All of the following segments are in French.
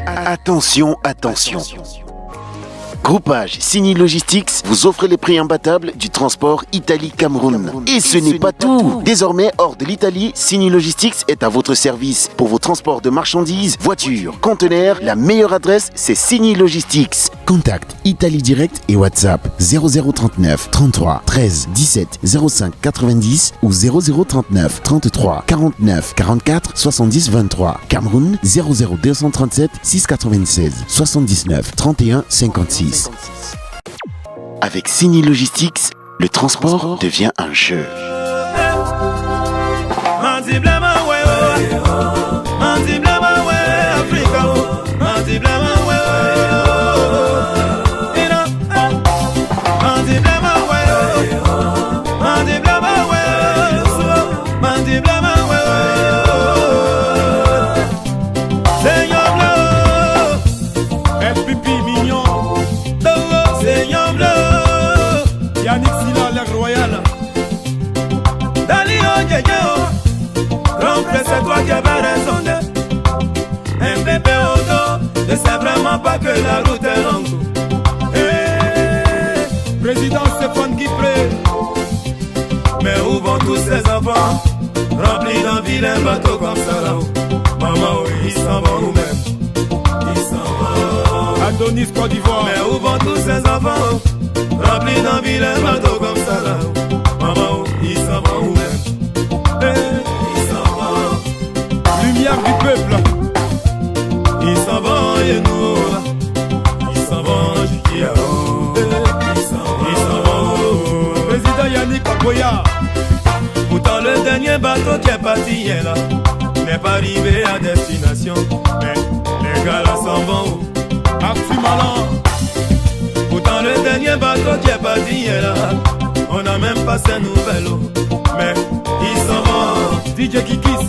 Attention, attention. Groupage Signy Logistics vous offre les prix imbattables du transport Italie-Cameroun. Et ce n'est pas tout. Désormais, hors de l'Italie, Signy Logistics est à votre service pour vos transports de marchandises, voitures, conteneurs. La meilleure adresse, c'est Signy Logistics. Contact Italie Direct et WhatsApp 0039 33 13 17 05 90 ou 0039 33 49 44 70 23. Cameroun 00237 696 79 31 56. Avec Signy Logistics, le transport devient un jeu. C'est toi qui avais raison un bébé au dos. Et c'est vraiment pas que la route est longue. Hey, président Stéphane Guipré. Mais où vont tous ces enfants remplis d'un vilain bateau comme ça là-haut? Maman, oui, ils s'en vont où même? Ils s'en vont. Adonis, Côte d'Ivoire. Mais où vont tous ces enfants remplis d'un vilain bateau comme ça là-haut? Maman, ils s'en vont où même? Hey, lumière du peuple. Ils s'en vont et nous. Ils s'en vont Jikiao. Ils s'en vont. Président Yannick Akoya. Pourtant le dernier bateau qui est parti hier là n'est pas arrivé à destination. Mais les gars là s'en vont. Arthur Malan. Pourtant le dernier bateau qui est parti hier là, on n'a même pas ses nouvelles. Mais ils s'en vont. DJ Kikis.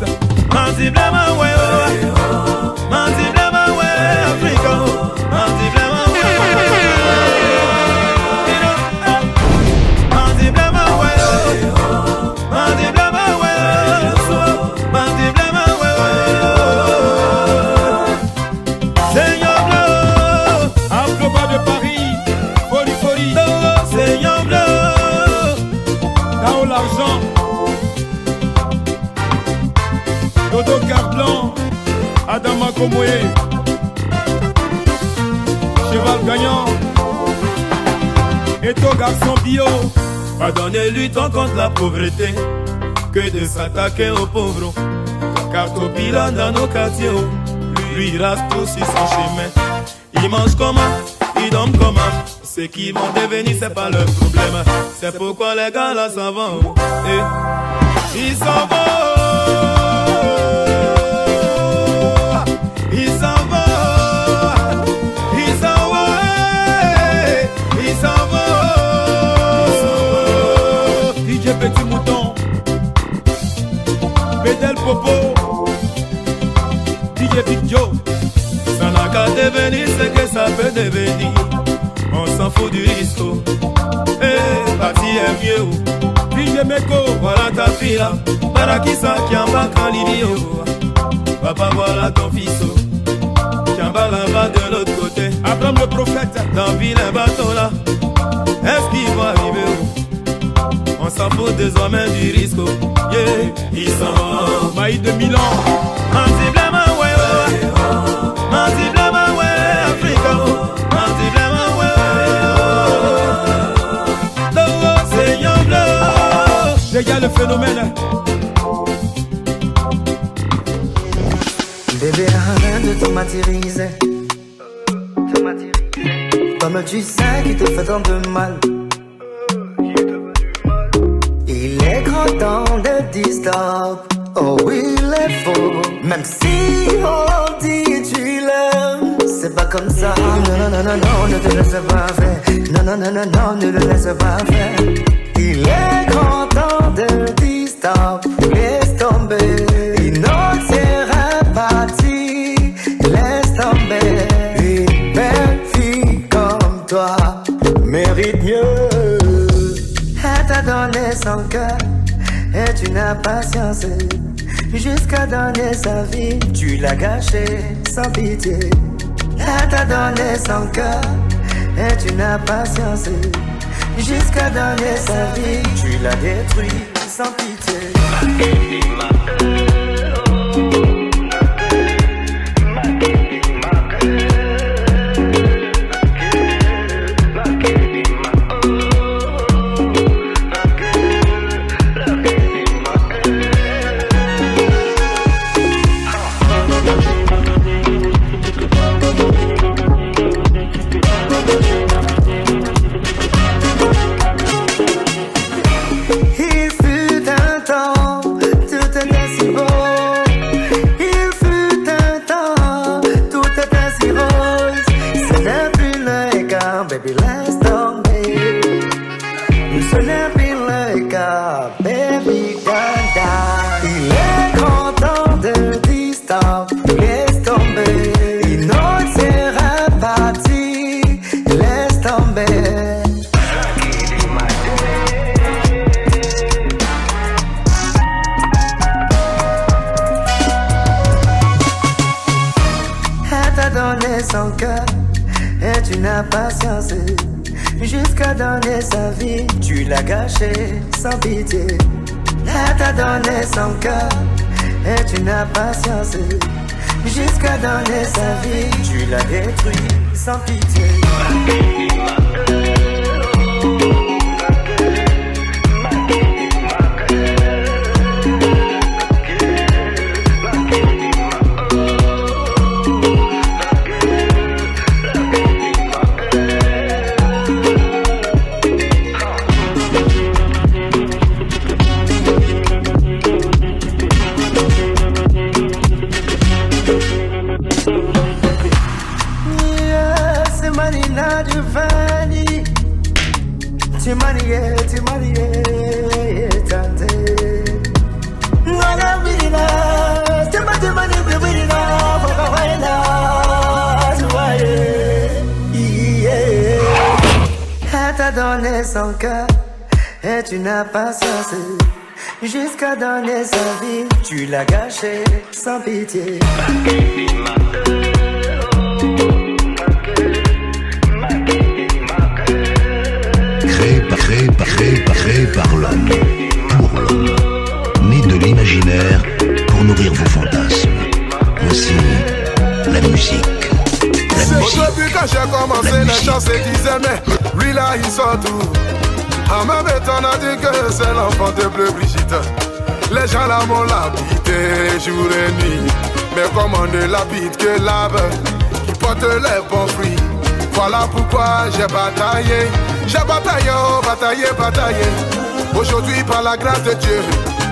Manzi blama we oh, manzi blama we Africa, manzi blama we, manzi blama we oh, manzi blama we, manzi blama we. Seigneur Bleu, Afro-Bas de Paris, folie folie. Seigneur Bleu, Tao l'argent. Dodo Carblanc, Adama Komoé, cheval gagnant, et ton garçon bio. Pardonnez-lui tant contre la pauvreté que de s'attaquer aux pauvres. Car Topila dans nos quartiers, lui il reste tout sur son chemin. Il mange comment, il dort comment. Ce qu'ils vont devenir, c'est pas leur problème. C'est pourquoi les gars là s'en vont. Et ils s'en vont. Ils s'en vont, ils s'en vont, ils s'en vont. DJ Petit Mouton, Bédel Popo, DJ Big Joe. Ça n'a qu'à devenir ce que ça peut devenir. On s'en fout du risque. Eh, parti est mieux. DJ Meko, voilà ta fille là. Barakisa qui en bas quand l'idiot. Papa, voilà ton fils. Tiamba là-bas de l'autre côté. Abraham le prophète. Dans vilain bateau là. Est-ce qu'ils vont arriver où? On s'en fout désormais du risque. Yeah, ils s'en vont. Maïs de Milan. Manzi blama ouais oh. Manzi blama ouais Africa. Manzi blama ouais oh. Seigneur Bleu. Dégage le phénomène. Bébé, arrête de t'automatiser. Comme tu sais qu'il te fait tant de mal. Il est grand temps de dire stop. Oh oui, il est faux. Même si on dit tu l'aimes, c'est pas comme ça. Non, non, non, non, non, ne te laisse pas faire. Non, non, non, non, non, ne le laisse pas faire. Il est grand temps de dire stop. Laisse tomber. Il n'osera pas dire. Laisse tomber. Une belle fille comme toi mérite mieux. Elle t'a donné son cœur. et tu n'as patience jusqu'à donner sa vie. Tu l'as gâché sans pitié. Elle t'a donné son cœur et tu n'as patience jusqu'à donner sa vie. Tu l'as détruit sans pitié. Son cœur et tu n'as patience jusqu'à donner sa vie. Tu l'as gâché sans pitié. Elle t'a donné son cœur et tu n'as patience jusqu'à donner sa vie. Tu l'as détruit sans pitié. Elle t'a donné son cœur et tu n'as patience jusqu'à donner sa vie. Tu l'as gâché sans pitié. Créé par l'homme, pour l'homme, né de l'imaginaire pour nourrir vos fantasmes. Voici la musique. Aujourd'hui quand j'ai commencé, les gens se disaient mais lui là il sort tout. En même temps on a dit que c'est l'enfant de Bleu Brigitte. Les gens là m'ont l'habité jour et nuit. Mais comme on ne l'habite que l'arbre qui porte les bons fruits. Voilà pourquoi j'ai bataillé. J'ai bataillé, oh, bataillé. Aujourd'hui par la grâce de Dieu,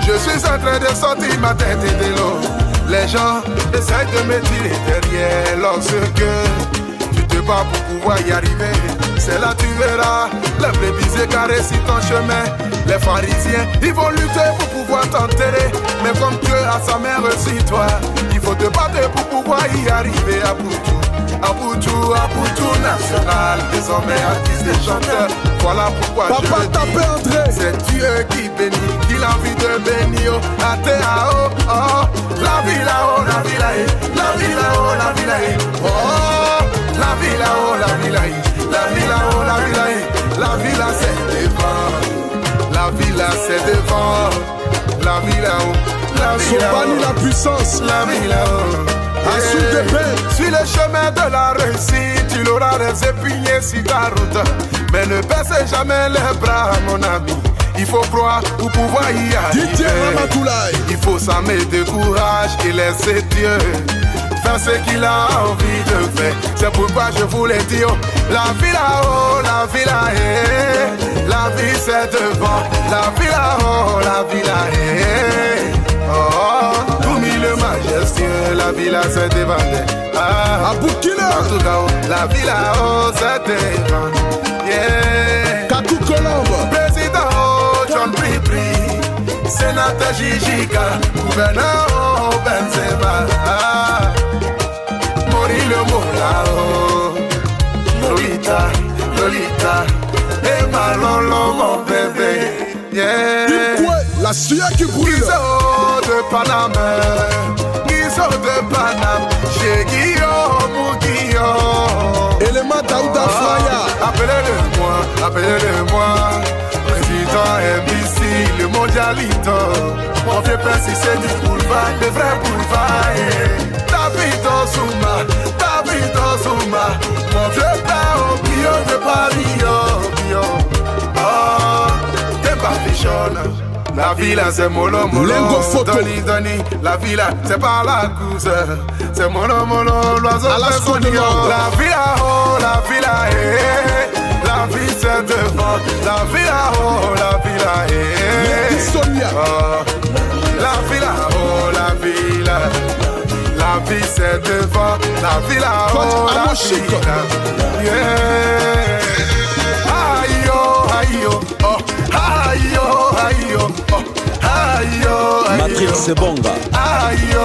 je suis en train de sortir ma tête de l'eau. Les gens essayent de me tirer derrière lorsque tu te bats pour pouvoir y arriver. C'est là tu verras les brebis égarées sur ton chemin. Les pharisiens, ils vont lutter pour pouvoir t'enterrer. Mais comme Dieu a sa main sur toi, il faut te battre pour pouvoir y arriver à bout tout. À Boutou national, désormais artiste et chanteur. Voilà pourquoi je le dis. C'est Dieu qui bénit, qu'il a envie de bénir. A-T-A-O, oh, la vie là-haut, la vie là-haut, la vie là-haut, la vie là-haut. Oh, la vie là-haut, la vie là-haut, la vie là-haut, la vie là-haut. La vie là c'est devant, la vie là c'est devant, la vie là-haut, la vie là-haut. la puissance, la vie là-haut. Suis le chemin de la réussite, tu l'auras des épiniers sur ta route. Mais ne baissez jamais les bras, mon ami. Il faut croire pour pouvoir y arriver. Il faut s'armer de courage et laisser Dieu faire ce qu'il a envie de faire. C'est pourquoi je voulais dire, la vie là-haut, la vie là-haut. La vie c'est devant, la vie là-haut, la vie là-haut. Oh, tout milieu majestueux, la vie là c'est devant. Ah, à Boukina, en tout cas, la vie là-haut c'est devant. Yeah. Kakou Colombe, président John Pripri, sénateur Jijika, gouverneur Benzema, Mori le Moulao, Lolita, et Malolo mon bébé. Yeah. la La suya qui brûle. Guizot de Paname, Guizot de Paname, chez Guillaume ou Guillaume. Élément Daouda Fraya. Appelez-le-moi. Président MBC, le mondialito. Mon vieux père, si c'est du boulevard, le vrai boulevard. David Ozuma, mon vieux père au milieu de Paris. T'es barbichonne. La villa c'est molo, Doni, la villa c'est pas la course. C'est molo, l'oiseau fait son nion. La villa, la vie c'est devant. La villa, la villa, la vie c'est devant. La villa, la villa. Matrix Bonga. Aïe,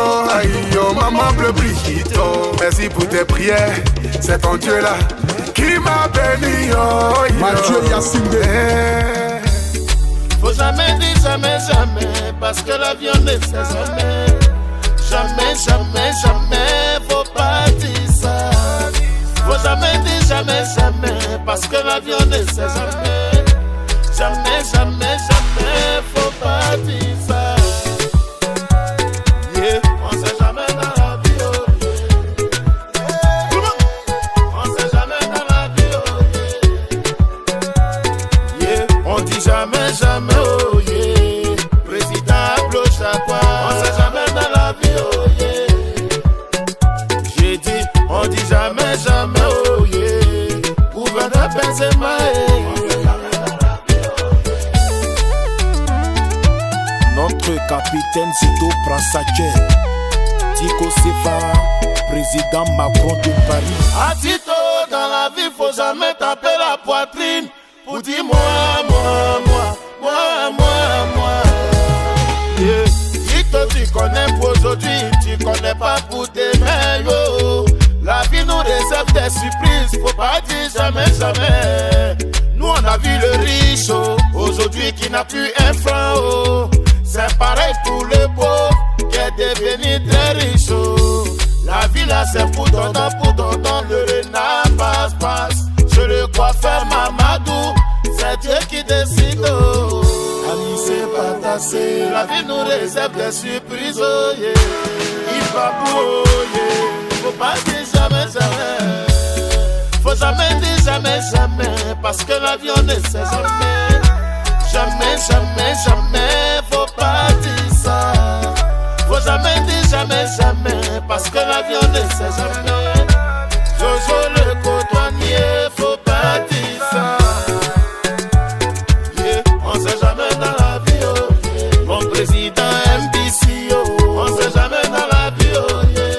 maman bleu Brigitte. Merci pour tes prières, c'est ton Dieu là qui m'a béni. Mathieu Yassinde. Faut jamais dire jamais, parce que la vie on est jamais. Jamais, faut pas dire ça. Faut jamais dire jamais, parce que la vie on est jamais. Jamais, faut pas dire ça. Yeah, on sait jamais dans la vie, oh yeah. On sait jamais dans la vie, oh yeah. Yeah, on dit jamais, oh yeah. Président bloche à quoi? On sait jamais dans la vie, oh yeah. J'ai dit, on dit jamais, oh yeah. Gouverneur Benzema, capitaine Zito prend sa chair. Tico Sefa, président Macron de Paris. A Tito, dans la vie, faut jamais taper la poitrine pour dire moi. Yeah. Tito, tu connais pour aujourd'hui, tu connais pas pour demain, yo. La vie nous réserve des surprises, faut pas dire jamais. Nous on a vu le riche, oh, aujourd'hui qui n'a plus un franc, oh. C'est pareil pour le pauvre qui est devenu très riche. La vie là c'est pour tonton, le renard passe. Je le coiffeur Mamadou, c'est Dieu qui décide. Ami c'est pas tassé, la vie nous réserve des surprises. Oh yeah, il va pour oh yeah. Faut pas dire jamais. Faut jamais dire jamais, parce que la vie on est jamais. Jamais, faut pas dire ça. Faut jamais dire jamais, parce que la vie on ne sait jamais. Jojo le cotonnier, faut pas dire ça. Yeah, on sait jamais dans la vie, oh yeah. Mon président MBC, oh, on sait jamais dans la vie, oh yeah.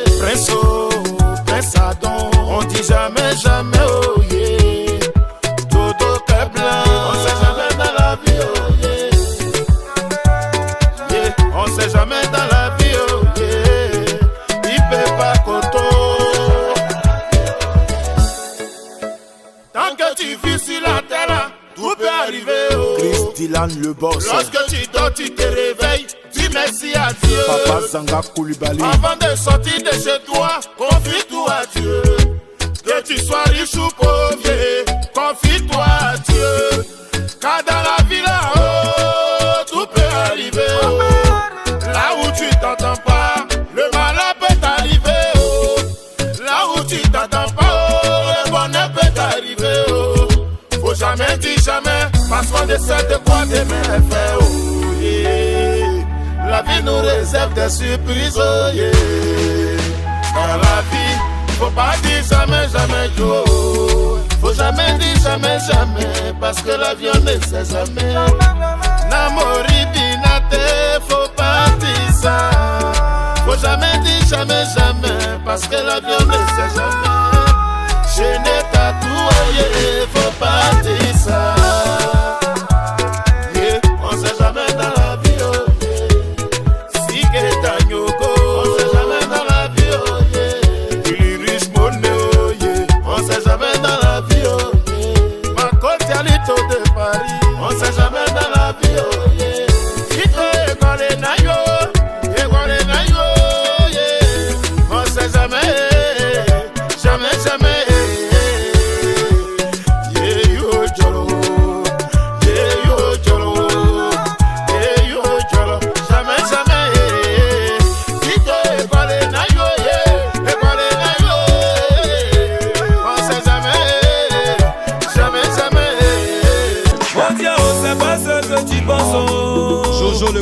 Prince Adam, on dit jamais, oh yeah. Dodo Keblan, on sait jamais dans la vie, oh jamais dans la vie, oh yeah. Il peut pas coton. Tant que tu vis sur la terre, tout peut arriver, oh. Chris Dylan le boss. Lorsque tu dors, tu te réveilles, dis merci à Dieu. Papa Zanga Koulibaly. Avant de sortir de chez toi, confie tout à Dieu. Que tu sois riche ou pauvre, confie-toi à Dieu. Car dans la vie là-haut, tout peut arriver, oh. Là où tu t'entends pas, le malheur peut t'arriver, oh. Là où tu t'entends pas, oh, le bonheur peut t'arriver, oh. Faut jamais dire jamais, parce qu'on ne sait de quoi demain est fait, oh yeah. La vie nous réserve des surprises, oh yeah. Dans la vie, faut pas dire jamais, oh. Faut jamais dire jamais, parce que la vie on ne sait jamais. Namori binate, faut pas dire ça. Faut jamais dire jamais, parce que la vie on ne sait jamais. Je n'ai pas tout, faut pas dire ça. Yeah, on sait jamais dans la vie, oh yeah. Si Keta Nyoko, on sait jamais dans la vie, oh yeah. Il riche monnaie, oh yeah. On sait jamais dans la vie, oh yeah. Ma côte Alito de Paris, on sait jamais dans la vie, oh yeah.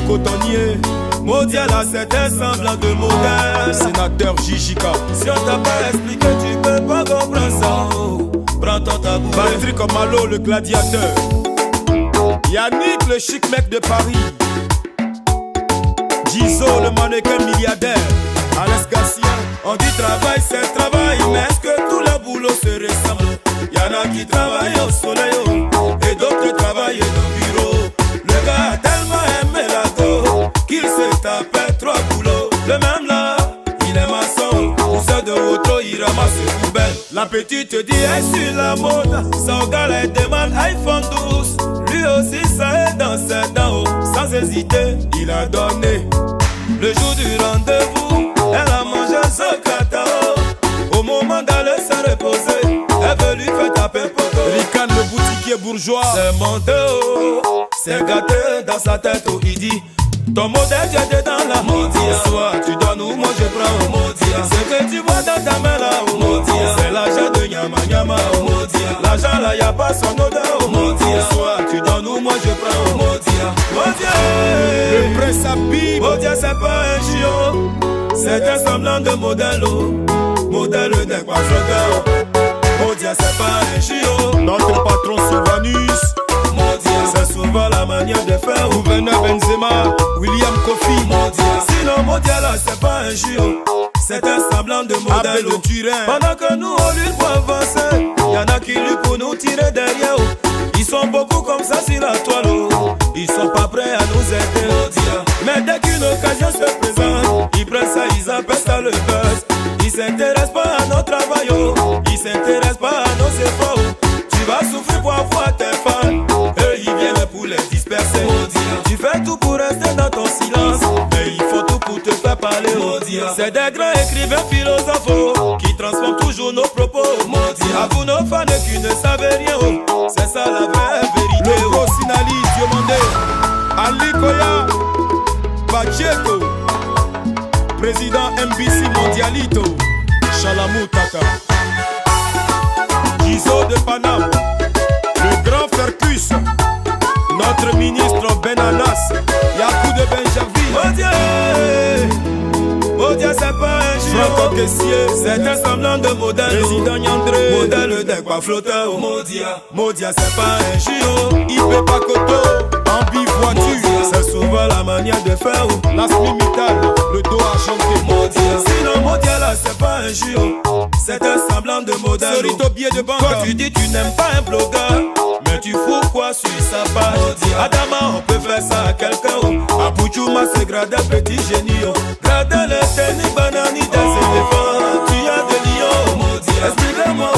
cotonnier. Modia là c'est un semblant de modèle. Sénateur Jijika. Si on t'a pas expliqué tu peux pas comprendre ça. Prends ton tabou. Patrick Malo le gladiateur. Yannick le chic mec de Paris. Gizo le mannequin milliardaire. Alex Garcia. On dit travail c'est travail, mais est-ce que tout le boulot se ressemble? Y'en a qui travaillent au soleil et d'autres travaillent dans le bureau. Le gars a tellement aimé la go qu'il se tapait 3 boulots. Le même là, il est maçon. Pour ceux de Outro, il ramasse les poubelles. La petite dit est sur la mode. Son gars elle demande iPhone 12. Lui aussi ça est dans ses dents. Sans hésiter, il a donné. Le jour du rendez-vous, elle a mangé son catao. Au moment d'aller se reposer, elle veut lui faire taper poto. Rican le boutiquier bourgeois, c'est monté haut, c'est gâté dans sa tête où il dit ton modèle j'étais dans la Modia. Soit tu donnes ou moi je prends au Modia. Ce que tu vois dans ta main là au Modia, c'est l'argent de Nyama Nyama au Modia. L'argent là y'a pas son odeur au Modia. Soit tu donnes ou moi je prends au Modia. Modia, le prince Habib. Modia c'est pas un chiot, c'est un semblant de modèle. Modèle d'un coiffeur. Modia c'est pas un chiot. Notre patron Sylvanus. Modia c'est souvent la manière de faire. Gouverneur Benzema, William Kofi. Modia. Sinon Modia là c'est pas un chiot, c'est un semblant de modèle. De Turin. Pendant que nous on lutte pour avancer, y'en a qui luttent pour nous tirer derrière. Ils sont beaucoup comme ça sur la toile. Ils sont pas prêts à nous aider. Modia. Mais dès qu'une occasion se présente, ils prennent ça, ils appellent ça le buzz. Ils s'intéressent pas à notre travail, ils s'intéressent pas à nos efforts. Tu vas souffrir pour avoir tes fans, eux ils viennent pour les disperser. Tu fais tout pour rester dans ton silence, mais il faut tout pour te faire parler. C'est des grands écrivains philosophes qui transforment toujours nos propos. À vous nos fans qui ne savent rien, c'est ça la vraie vérité. Le gros Sinali, Diomandé, Ali Koya, Pacheco, président MBC Mondialito, Chalamou Tata, Gizo de Paname, le grand Fercus, notre ministre Benanas, Yakou de Benjerville. Modia, Modia c'est pas un Franco Kessier, c'est un semblant de modèle. Président Yandré, modèle d'un quoi flotteur. Modia, Modia c'est pas un chiot, il peut pas coto. Voiture, c'est souvent la manière de faire. La Smimital, le dos argenté. Modia. Sinon Modia là c'est pas un chiot, c'est un semblant de modèle. Solito billet de banque. Quand tu dis tu n'aimes pas un blogueur, mais tu fous quoi sur sa page. Modia. Adama on peut faire ça à quelqu'un. A Bouchouma c'est grader petit génie. Grader le tennis banani des éléphants. Tu as des lions. Modia. Explique-moi.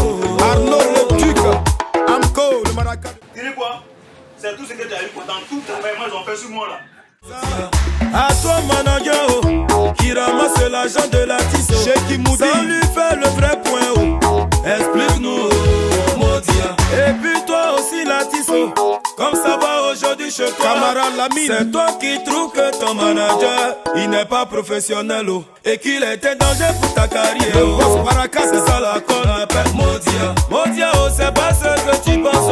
Arnaud le duc, Amco le maraca. Dis quoi? C'est tout ce que tu as eu dans tout ton paiement, ils ont fait sur moi là. À toi manager qui ramasse l'argent de l'artiste, sans lui faire le vrai point. Explique-nous Modia. Et puis toi aussi l'artiste, comme ça va aujourd'hui chez toi. Camarade Lamine, c'est toi qui trouves que ton manager il n'est pas professionnel et qu'il était danger pour ta carrière. Le boss Baraka, c'est ça la qu'on appelle Modia. Modia c'est pas ce que tu penses.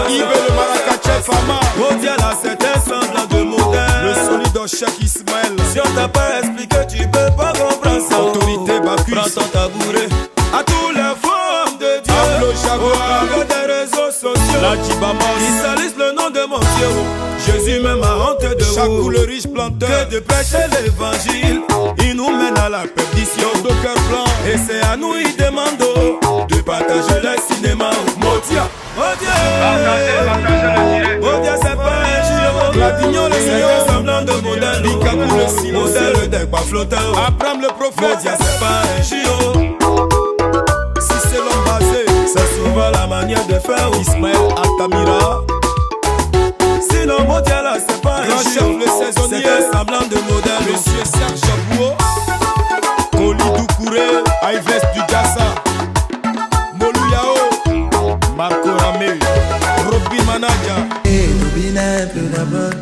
Il veut le Maracachef Fama. Modia là c'est un semblant de modèle. Le solido Cheikh Ismaël. Si on t'a pas expliqué tu peux pas comprendre ça. Autorité Bacchus. Prends ton tabouret. À tous les formes de Dieu. Pablo Jaguar. Des réseaux sociaux. La Jibama. Ils salissent le nom de mon Dieu. Jésus même a honte de Chacou le riche planteur. Que de prêcher l'évangile, il nous mène à la perdition. De cœur blanc. Et c'est à nous il demande de partager le cinéma. Modia. Modia. Modia c'est pas un chiot. Gladignon le c'est un semblant de modèle. Likakou le sino modèle d'un quoi flotteur. Abraham le prophète. Modia c'est pas un chiot. Si c'est l'homme basé, c'est souvent la manière de faire. Ismaël Altamira. Sinon Modia là c'est pas un chiot, c'est un semblant de modèle. Monsieur Serge Abouo, Koli Doucouré, Ives Dugassa, Moluyao, Marco Ramé, Robin Manaja. Et Robin un peu d'abord,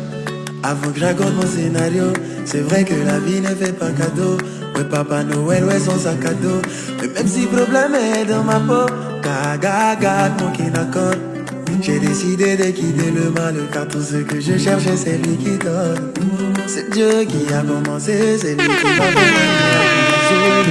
avant que je raconte mon scénario. C'est vrai que la vie ne fait pas cadeau. Ouais Papa Noël, ouais son sac à dos. Mais même si le problème est dans ma peau, gaga, mon qui n'accorde. J'ai décidé de quitter le mal, car tout ce que je cherchais, c'est lui qui donne. C'est Dieu qui a commencé, c'est lui qui va faire.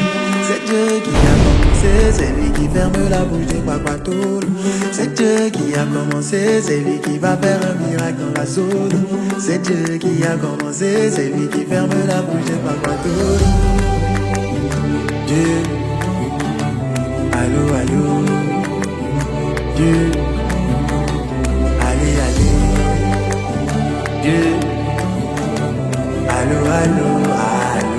C'est Dieu qui a commencé, c'est lui qui ferme la bouche des papatoules. C'est Dieu qui a commencé, c'est lui qui va faire un miracle dans la zone. C'est Dieu qui a commencé, c'est lui qui ferme la bouche des papatoules. Dieu, allô, allô, Dieu, allez, allez, Dieu, allô, allô, allô.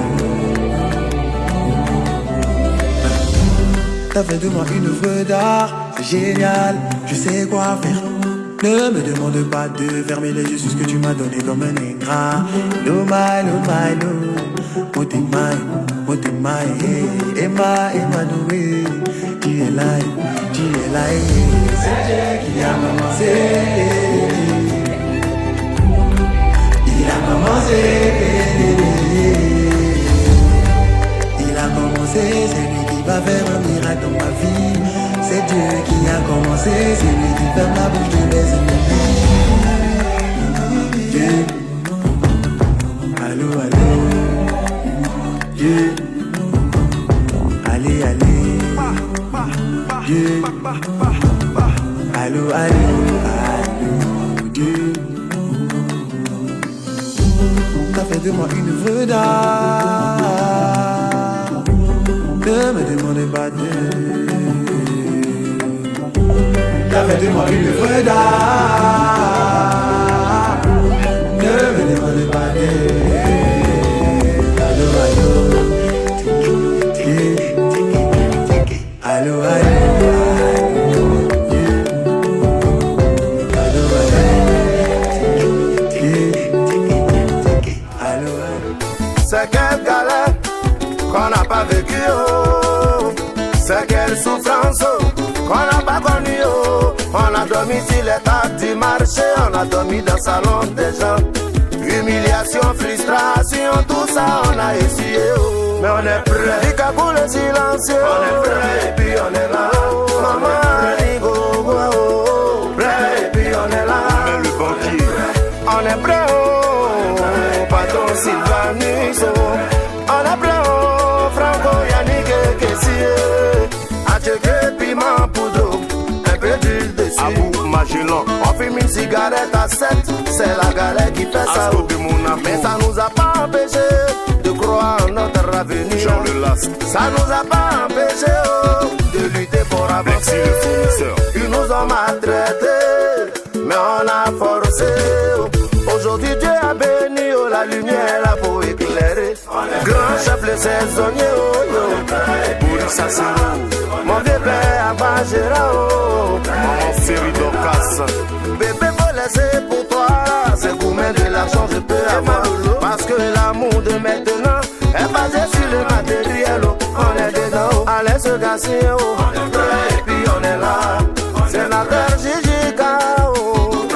T'as fait de moi une œuvre d'art, c'est génial, je sais quoi faire. Ne me demande pas de fermer les yeux sur ce que tu m'as donné comme un ingrat. No my, no my, no. Motemai, Emma, Noé. Tu es là, c'est Dieu qui a commencé. Il a commencé. Il a commencé, c'est lui qui va faire un miracle dans ma vie. C'est Dieu qui a commencé, c'est lui qui ferme la bouche de mes ennemis. Dieu, allô, allô, Dieu, allez, allez, Dieu, allô, allô, allô, Dieu. T'as fait de moi une œuvre d'art. Ne me demandez pas de. T'as fait de moi une œuvre d'art. Ne me demandez pas de. Allô, allô, allô, c'est quelle galère qu'on n'a pas vécu, oh. C'est quelle souffrance oh, qu'on n'a pas connue, oh. On a dormi sur les tables du marché, on a dormi dans le salon des gens. Humiliation, frustration, tout ça on a essuyé, oh. Mais on est prêt, du pour le silencieux. On est prêt et puis on est là, oh. Maman, Rigo, oh. Prêt et puis on est là. Le banquier, on est prêt, oh. Patron Sylvanus, oh. On est prêt, oh. Franco, Yannick et Kessier. Atcheke, piment, poudre, un peu d'huile dessus. Abou, Magellan, on fume une cigarette à 7. C'est la galère qui fait ça, oh. Mais ça nous a pas empêché de croire en notre avenir. Jean le Last. Ça nous a pas empêché oh, de lutter pour avancer. Ils nous ont maltraités, mais on a forcé. Oh. Aujourd'hui Dieu a béni, oh, la lumière là pour éclairer. Grand chef le saisonnier, oh, oh. Bourissa mon vieux père à Bajera, oh. Maman série d'Orcas. Bébé faut laisser pour toi. C'est combien de l'argent je peux avoir. Parce que l'amour de maintenant est basé sur le matériel, oh. On est dedans, oh. Allez se gasser, oh. On est prêt et puis on est là. C'est la terre Jijika, oh.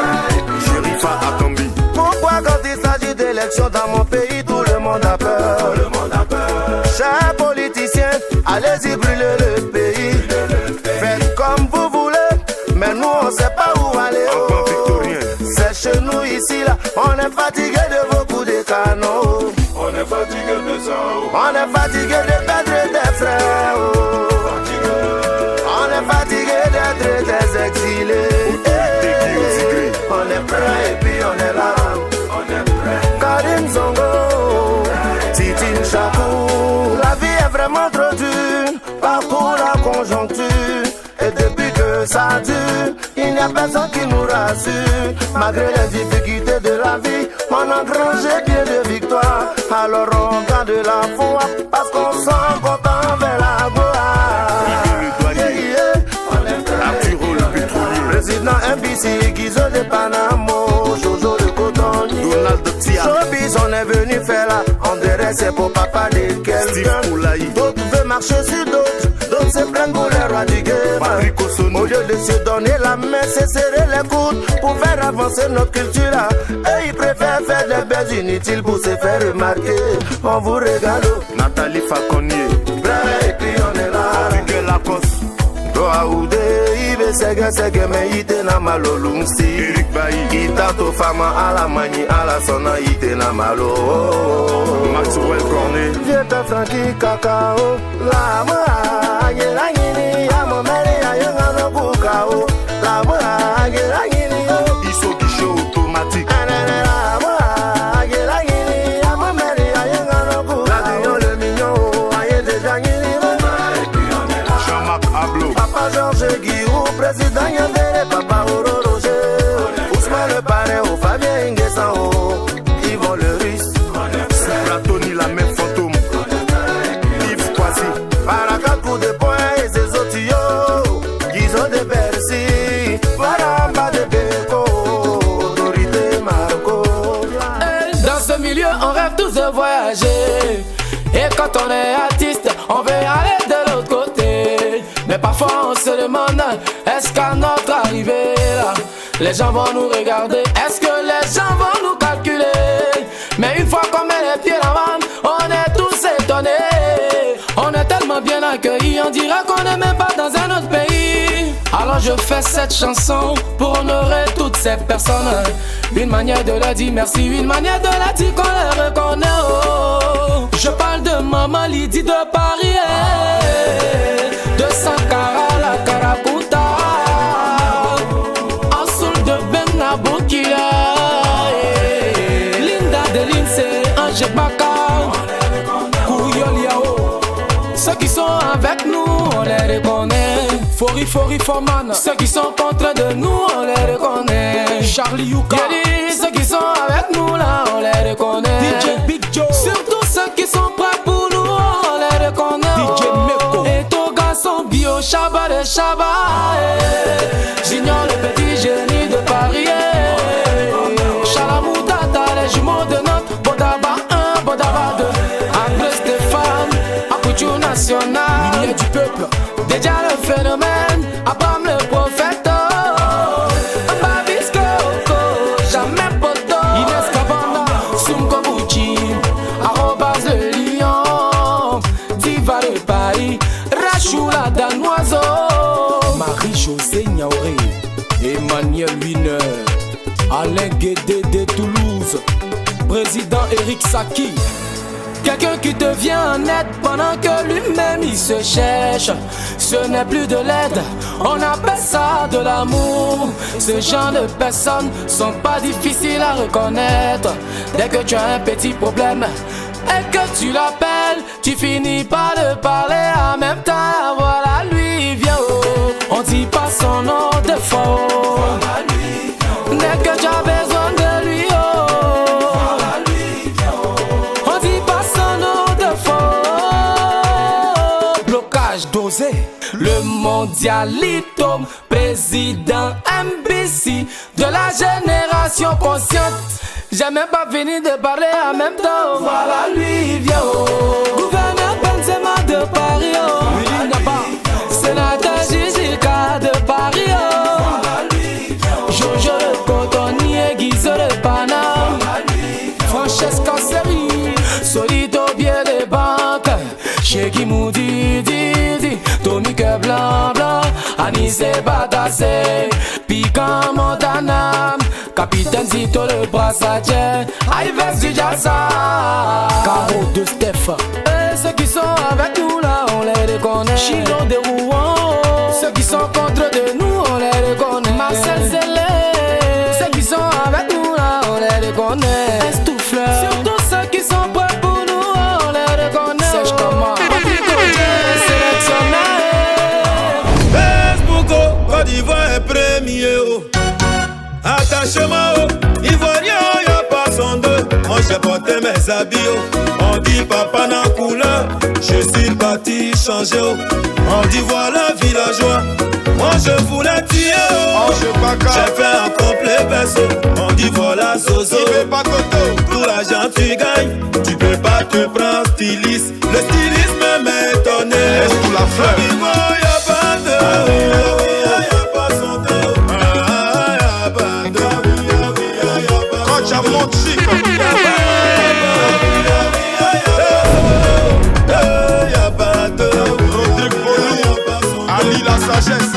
Sherifa Akambi. Pourquoi quand il s'agit d'élections dans mon pays, tout le monde a peur? Chers politiciens, allez-y brûler le pays. Faites comme vous voulez, mais nous on sait pas où aller, oh. C'est chez nous ici là, on est fatigué de vos coups de canon. On est fatigué de ça, oh. On est fatigué de perdre des frères, oh. On est fatigué d'être des exilés. On est prêt et puis on est là. On est prêt. Karim Zongo, Titine Chakou. La vie est vraiment trop dure, partout la conjoncture. Et depuis que ça dure, il n'y a personne qui nous rassure. Malgré les difficultés de la vie, on a engrangé bien de victoires. Alors on garde la foi, parce qu'on sent content vers la gloire. On est prêt. Arturo le pétrolier. Président MBC, Guizo de Panamo, Jojo le cotonnier. Donald Tia. Showbiz, on est venu faire là. On dirait c'est pour papa de quelqu'un. D'autres veulent marcher sur d'autres. D'autres se plaignent pour les rois du game. Au lieu de se donner la main, c'est serrer les coudes pour faire avancer notre culture là. Et ils préfèrent faire des baisses inutiles pour se faire remarquer. On vous régale. Nathalie Faconnier. Bref, et puis on est là. Miguel Lacoste. Doaoudé, Ibe sege me ite na malo lungsi. Eric Bailly. Itato fama ala mani ala sona ite na malo. Maxwell Cornet. Vieta Frankie Kakao. La ma yela yini amo meri ayanga no bukao. La ma yela yini yo. Iso kisho automatique. La ma yela yini amo meri ayanga no bukao. La dion le mignon aye déjà yini. Jean-Marc Ablo. Papa Georges Guillou, président Yandere, Papa Oro Roger. Ousmane le parrain, au Fabien Ingessan, Yvon le Russe. Tony la même fantôme. Yves Kwasi. Baraka coup de poing et ses otio. Gizo de Bercy. Baramba de Beko. Dorité Marco. Dans ce milieu, on rêve tous de voyager. Et quand on est artiste, on veut aller de l'autre côté. Mais parfois on se demande, est-ce qu'à notre arrivée là, les gens vont nous regarder? Est-ce que les gens vont nous calculer? Mais une fois qu'on met les pieds là-bas, on est tous étonnés. On est tellement bien accueillis, on dirait qu'on n'est même pas dans un autre pays. Alors je fais cette chanson pour honorer toutes ces personnes. Une manière de leur dire merci, une manière de leur dire qu'on les reconnaît. Oh. Je parle de Maman Lydie de Paris, de Sankara la Karakuta, Ansoul de Benaboukia, Linda de Lindsay, Angé Baka, Kouyoliao. Ceux qui sont avec nous, on les reconnaît. Fori Foman. Ceux qui sont contre de nous, on les reconnaît. Charlie Yuka. Ceux qui sont avec nous là, on les reconnaît. DJ Big Joe. Surtout ceux qui sont prêts pour nous, on les reconnaît. DJ Meko. Et ton garçon bio, Chaba de Chaba. J'ignore le petit génie de Paris. Chalamoutata, les jumeaux de Nantes. Bodaba 1, Bodaba 2. André Stéphane, Akutu National. Milieu du peuple. Déjà le phénomène, Abraham le prophète. Babisco, jamais poto. Inès Kabanda, Sumkobuchi, arrobas le lion. Diva de Paris, Rachou la danoiseau. Marie-Josée Niaoré, Emmanuel Wiener, Alain Guédé de Toulouse, président Eric Saki. Quelqu'un qui te vient en aide pendant que lui-même il se cherche. Ce n'est plus de l'aide, on appelle ça de l'amour. Ce genre de personnes sont pas difficiles à reconnaître. Dès que tu as un petit problème et que tu l'appelles, tu finis par le parler en même temps. Voilà lui, viens oh. On dit pas son nom de faux. Dès que tu as besoin de lui oh. Dosé. Le mondialito, président MBC de la génération consciente. J'ai même pas fini de parler en même temps. Voilà lui, viens oh. Gouverneur Benzema de Paris oh. Willy Naba, sénateur Jijika de Paris oh. Voilà lui, Jojo le cotonnier, Guizo le Paname. Francesca Seri, Solito Bier des banques. Sheki Moudi, Tommy que blanc blanc, Anissé Badassé, Piquant Montana, Capitaine Zito le brassadier, Ives du Jazza, Caro de Steph. Et ceux qui sont avec nous là, on les reconnaît. Chilo de Rouen, ceux qui sont contre de nous, on les reconnaît. Marcel Zélé, ceux qui sont avec nous là, on les reconnaît. Estoufleur, surtout ceux qui sont prêts pour nous, on les reconnaît. Sèche Thomas. Facebook, Côte d'Ivoire est premier. Attachement, Ivoirien, y'a pas son deux. Moi j'ai porté mes habits. On dit papa n'a couleur. Je suis parti changer. On dit voilà villageois. Moi je voulais tuer. J'ai fait un complet perso. On dit voilà Zozo. Tout l'argent tu gagnes. Tu peux pas te prendre styliste. Le stylisme m'étonne. Laisse tout la fleur. Y'a pas de y'a pas son deux. Y'a pas de. Quand j'avais mon chic. Y'a pas de. Rodrigue Bolou. Ali la sagesse.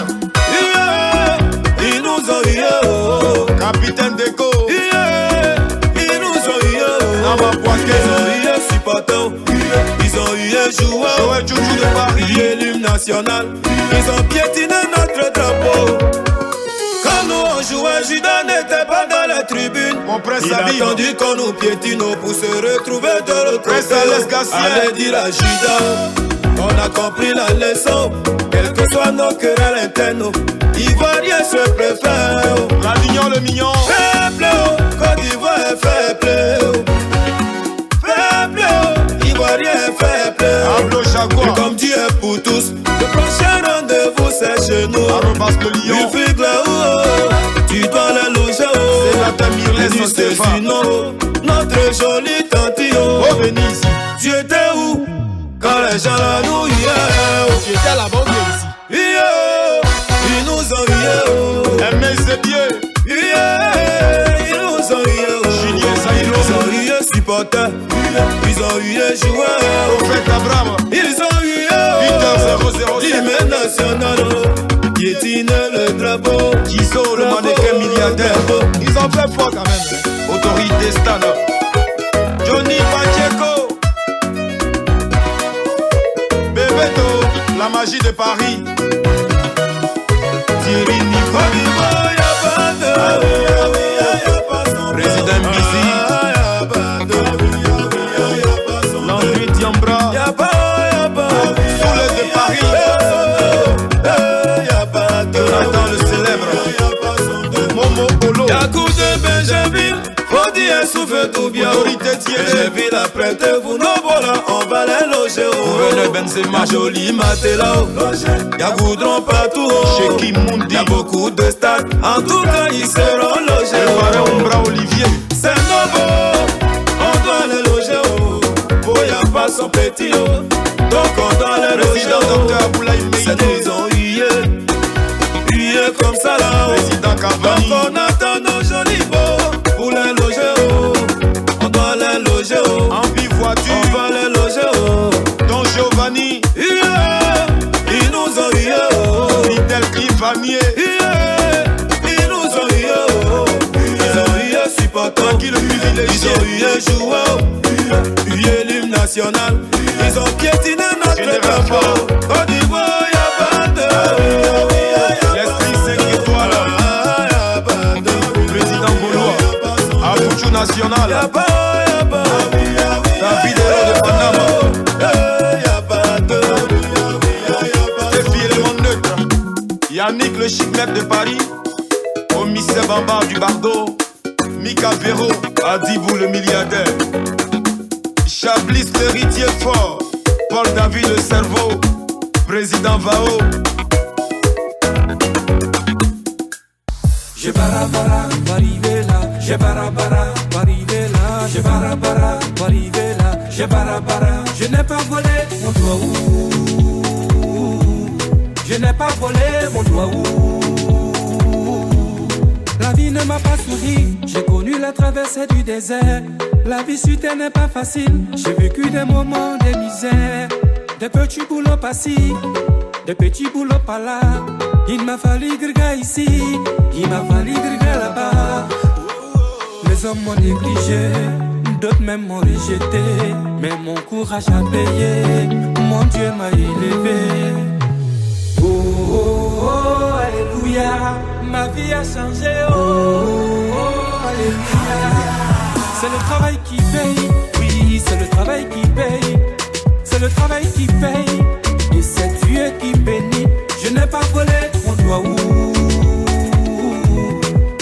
Joël Joujou de Paris et l'hymne national. Ils ont piétiné notre drapeau. Quand nous on jouait, Judas n'était pas dans la tribune. Mon prince il a attendu qu'on nous piétine pour se retrouver de l'autre côté. Allez dire à Judas, on a compris la leçon. Quelles que soient nos querelles internes, Ivoirien se préfère. La mignon, le mignon. Faible, Côte d'Ivoire est faible. Faible, Ivoirien est faible. Ablo Jaguar. Comme Dieu est pour tous, le prochain rendez-vous c'est chez nous. Arrobas le lion. Tu dois la loger. C'est la Tamirlès Stéphane. Notre jolie tantio. Oh Venise. Tu étais où quand les gens la nous Tu étais là-bas ou ici? Ils nous ont eu. Mais c'est bien. Ils nous ont eu. Julien Saïlo. Ils ont eu supporters. Ils ont eu joueurs. Au fait Abraham. Ils ont eu. 8h00. L'hymne national. Piétine le drapeau. Kizo, le mannequin milliardaire. Ils ont fait fort quand même. Autorité Stana. Johnny Pacheco. Bebeto, la magie de Paris. Thierry Nico. Président Misi. Landry Diambra. Soule de Paris. Jonathan le célèbre. Momo Polo. Yakou de Benjamin. Faut dire souffle tout bien. Autorité Thierry. J'ai vu la prête vous nos volants. On va les loger. Gouverneur Benzema. Joli Matela. Y'a goudron partout. Chez Kim Mundi. Y'a beaucoup de stades. En tout cas, ils seront logés. El Paré Ombra Olivier. C'est nouveau. On doit les loger. Oh, y'a pas son petit. Donc on doit les loger. Président Dr Aboulaye C'est nous ils ont hué comme ça là. Président Cavani. Donc on attend nos jolis beaux pour les loger. On doit les loger. En bivouature. On va les loger. Don Giovanni. Ils nous ont hué. Fidel Clivanier. Ils nous ont hué. Ils ont hué supporters. Qui le privilégié. Ils ont hué joueurs. Hué l'hymne national. Ils ont piétiné notre drapeau. Côte d'Ivoire, y'a pas de. L'esprit 5 étoiles. Président Gaulois. Abouchou National. Y'a pas. David Héros de Panama. Y'a pas de. Stéphie élément neutre. Yannick le chic maître de Paris. Omisé Bambard du Bardo. Mika Véro. Adibou le milliardaire. Chablis l'héritier fort. Paul David le cerveau. Président Vao. J'ai barabara, arrivé là. J'ai barabara, arrivé là. J'ai barabara, arrivé là. J'ai barabara. Je n'ai pas volé mon doigt où. Je n'ai pas volé mon doigt où. La vie ne m'a pas souri. J'ai connu la traversée du désert. La vie sur terre n'est pas facile. J'ai vécu des moments de misère. Des petits boulots par-ci, des petits boulots par-là. Il m'a fallu grga ici, il m'a fallu grga là-bas. Les hommes m'ont négligé, d'autres même m'ont rejeté. Mais mon courage a payé, mon Dieu m'a élevé. Oh, oh, oh, alléluia, ma vie a changé. Oh, oh, alléluia. C'est le travail qui paye, oui, c'est le travail qui paye. C'est le travail qui paye, et c'est Dieu qui bénit. Je n'ai pas volé mon doigt où.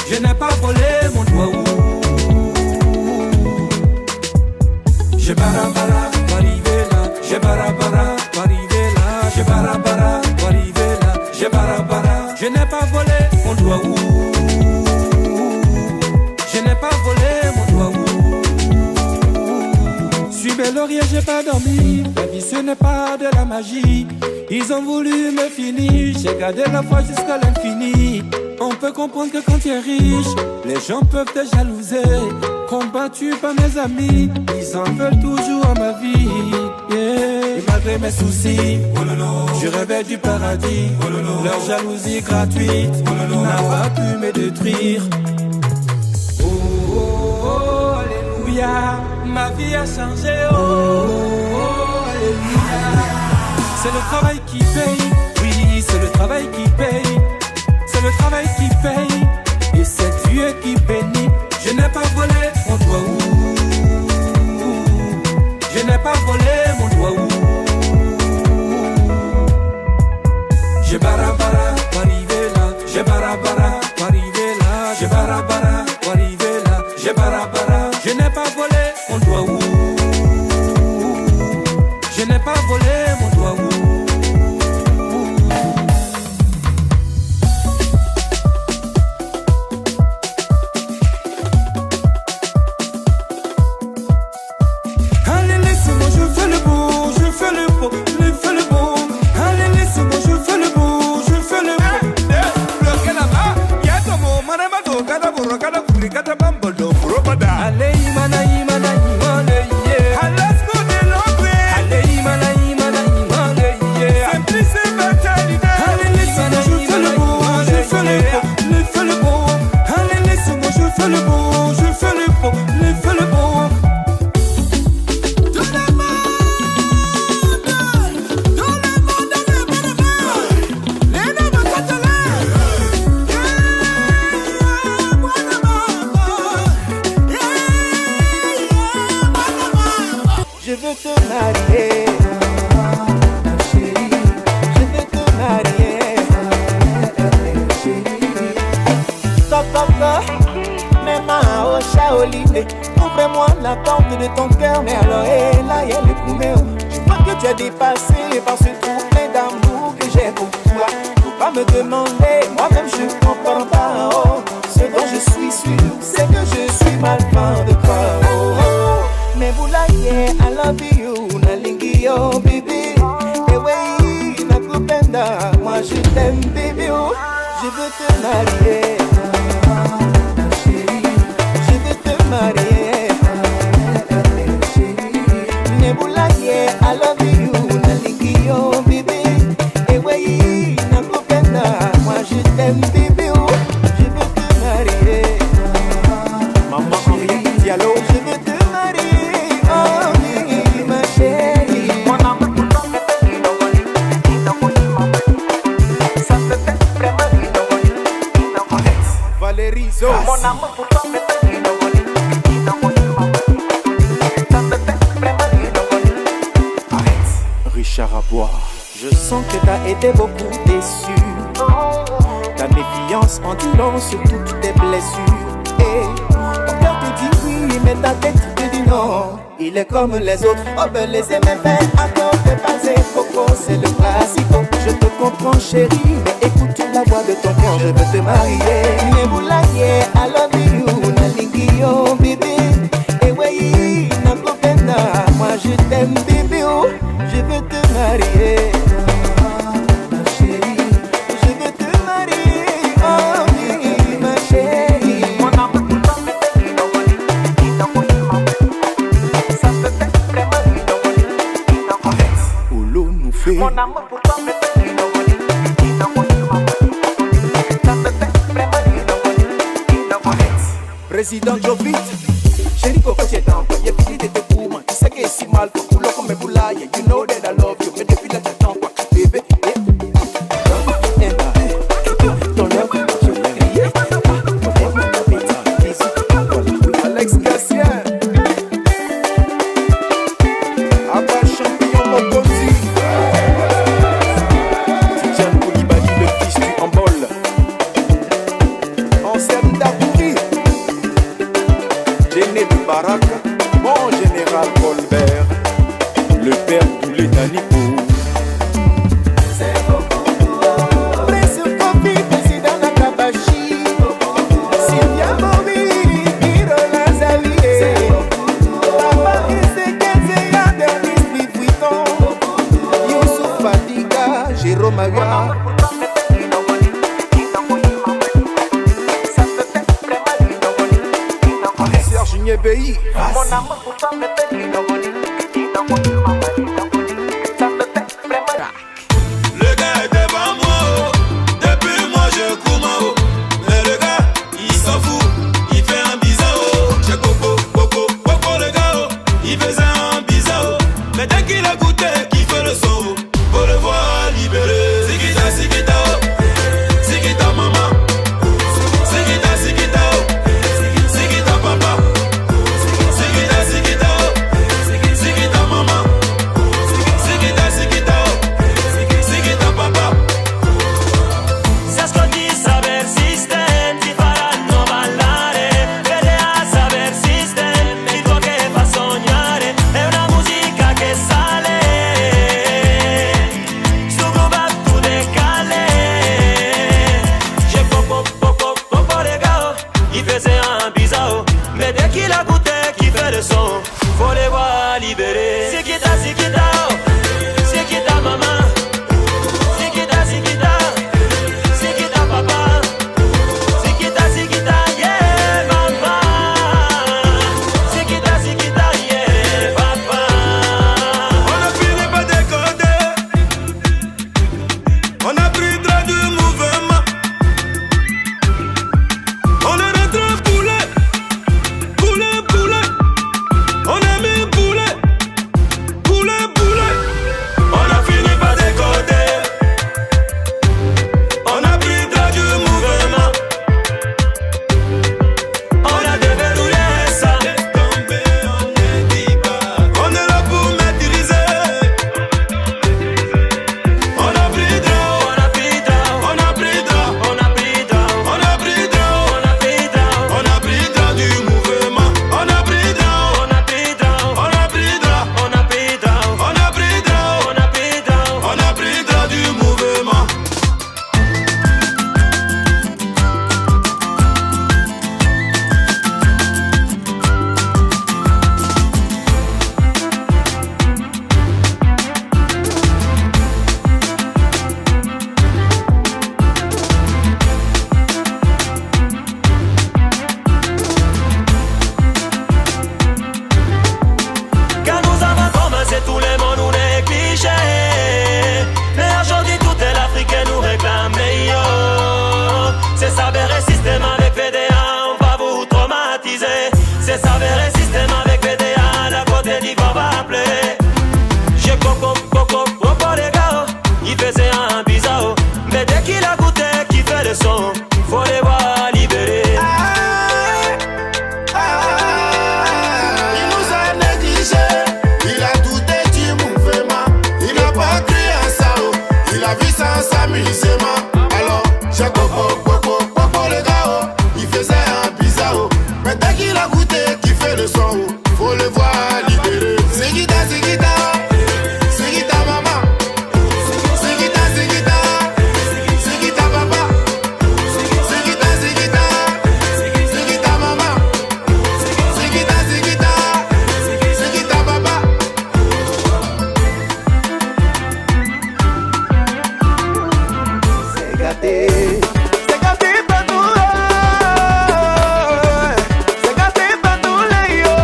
Je n'ai pas volé mon doigt où. J'ai barabara, arrivé là. J'ai barabara, arrivé là. J'ai barabara, arrivé là. J'ai barabara. Je n'ai pas volé mon doigt où. Je n'ai pas volé mon doigt où. Suis Bellorier, j'ai pas dormi. La vie ce n'est pas de la magie. Ils ont voulu me finir. J'ai gardé la foi jusqu'à l'infini. On peut comprendre que quand tu es riche, les gens peuvent te jalouser. Combattu par mes amis, ils en veulent toujours à ma vie. Yeah. Et malgré mes soucis, je rêvais du paradis. Leur jalousie gratuite n'a pas pu me détruire. Oh, oh, oh, alléluia, ma vie a changé. Oh, oh, C'est le travail qui paye, oui, c'est le travail qui paye. C'est le travail qui paye, et c'est Dieu qui bénit. Je n'ai pas volé mon doigt où. Je n'ai pas volé mon doigt où. J'ai barabara pour arriver là. J'ai barabara pour arriver là. J'ai barabara pour arriver là. J'ai barabara. Je n'ai pas volé mon doigt où. Je n'ai pas volé mon doigt où. Ouvre-moi la porte de ton cœur, mais alors là, y'a le coumé. Je vois que tu as dépassé par ce trou plein d'amour que j'ai pour toi. Faut pas me demander, moi-même je comprends pas. Oh, ce dont je suis sûr, c'est que je suis mal fan de toi. Oh, oh. Mais vous là, yeah, I love you, nalingi yo, baby. Et ouais, na kupenda, moi je t'aime, baby. Oh, je veux te marier. Marie, Nebula, yeah, I love you, Naliki, oh, baby. Et ouais, Nakupenda, moi je t'aime, baby, oh, je veux te marier. Maman Henriette Diallo, je veux te marier, oh, oui, ma chérie. Mon amour pour toi, ça me fait vraiment Valérie Zo, mon amour pour toi, Richard Abois. Je sens que t'as été beaucoup déçu. Ta méfiance en dit long sur toutes tes blessures. Et ton cœur te dit oui, mais ta tête te dit non. Il est comme les autres, oh ben les aimer faire encore de passer coco, c'est le classico. Je te comprends chérie, mais écoute la voix de ton cœur, je veux te marier. Nebula, yeah, I love you, nalingi yo, baby. Et ouais, nakupenda, moi je t'aime, baby, oh, je veux te marier. Ma chérie, je veux te marier, oh oui, ma chérie. Mon amour pour toi, ça me fait vraiment Oulou nous fait. Mon amour pour toi, Président Jovit, chérie Coco, tu es employé, petit de tes goûts, tu sais que c'est mal, faut couler comme un boulaye, you know that I love you, mais depuis là j'attends quoi, bébé, ton love, je vais crier, Alex Gassien, Abba champion Mokosi, Tidjane Koulibaly, le fils du handball, Ansem Dabouri, Géné de Baraka, mon général Colbert, le père Doulé Danico. Prince Kofi, président Nakabashi, Sylvia Mobi, Hiro Lazali, Papa Isekezea, Denis Vuitton, Youssouf Fadiga, Jérôme Awa. Serge Niébéi. Mon amour pour toi me fait Le gars est devant moi, depuis moi je cours ma haut. Mais le gars, il s'en fout, il fait un bizarre. J'ai coco, le gars, il faisait un bizarre. Mais dès qu'il a goûté, qui fait le son, faut le voir libéré. Sikita, sikita, sikita maman, sikita, sikita, sikita papa, sikita, sikita, sikita maman, sikita, sikita, sikita papa. Se ascolti saber system, ti faranno ballare. Vede a saber system, il tuo che fa sognare. È una musica che sale, su groove de cale. J'ai popo legao, il faisait un bizarre. Mais dès qu'il a goûté, qui fait le son, faut les voir libérer. Sikita, sikita, sikita maman, sikita, sikita, sikita papa, sikita, sikita, yeah papa, sikita, sikita, yeah papa. On a fini par décoder, on a pris droit du mouvement. On est rentré poulet, poulet, poulet. On a mis poulet, poulet, poulet. On a fini par décoder, on a pris droit du mouvement. On a déverrouillé ça. On est là pour maîtriser. On a pris droit, on a pris droit, on a pris droit, on a pris droit, on a pris droit, on a pris droit, on a pris droit du mouvement. On a pris droit, on a pris droit, on a pris droit, on a pris droit, on a pris droit, on a pris droit, on a pris droit du mouvement. Quand nous avons commencé, tout le monde nous négligeait. Mais aujourd'hui, toute l'Afrique nous réclame meilleur. C'est ça, vrai système avec VDA, on va vous traumatiser. C'est ça, vrai système avec VDA, la Côte d'Ivoire va appeler. J'ai coco, les gars, il faisait un bizarre. Mais dès qu'il a goûté, qui fait le son, faut les voir libérer. Il nous a négligés, il a douté du mouvement. Il n'a pas cru à ça, il a vu ça s'amusement. Alors, j'ai coco, le gars, il faisait un bizarre. Mais dès qu'il a goûté, qui fait le son, faut le voir libérer. Sikita, sikita, sikita maman, sikita, sikita, sikita papa, sikita, sikita, sikita maman, sikita, sikita, sikita papa. C'est gâté partout, c'est gâté partout les yo.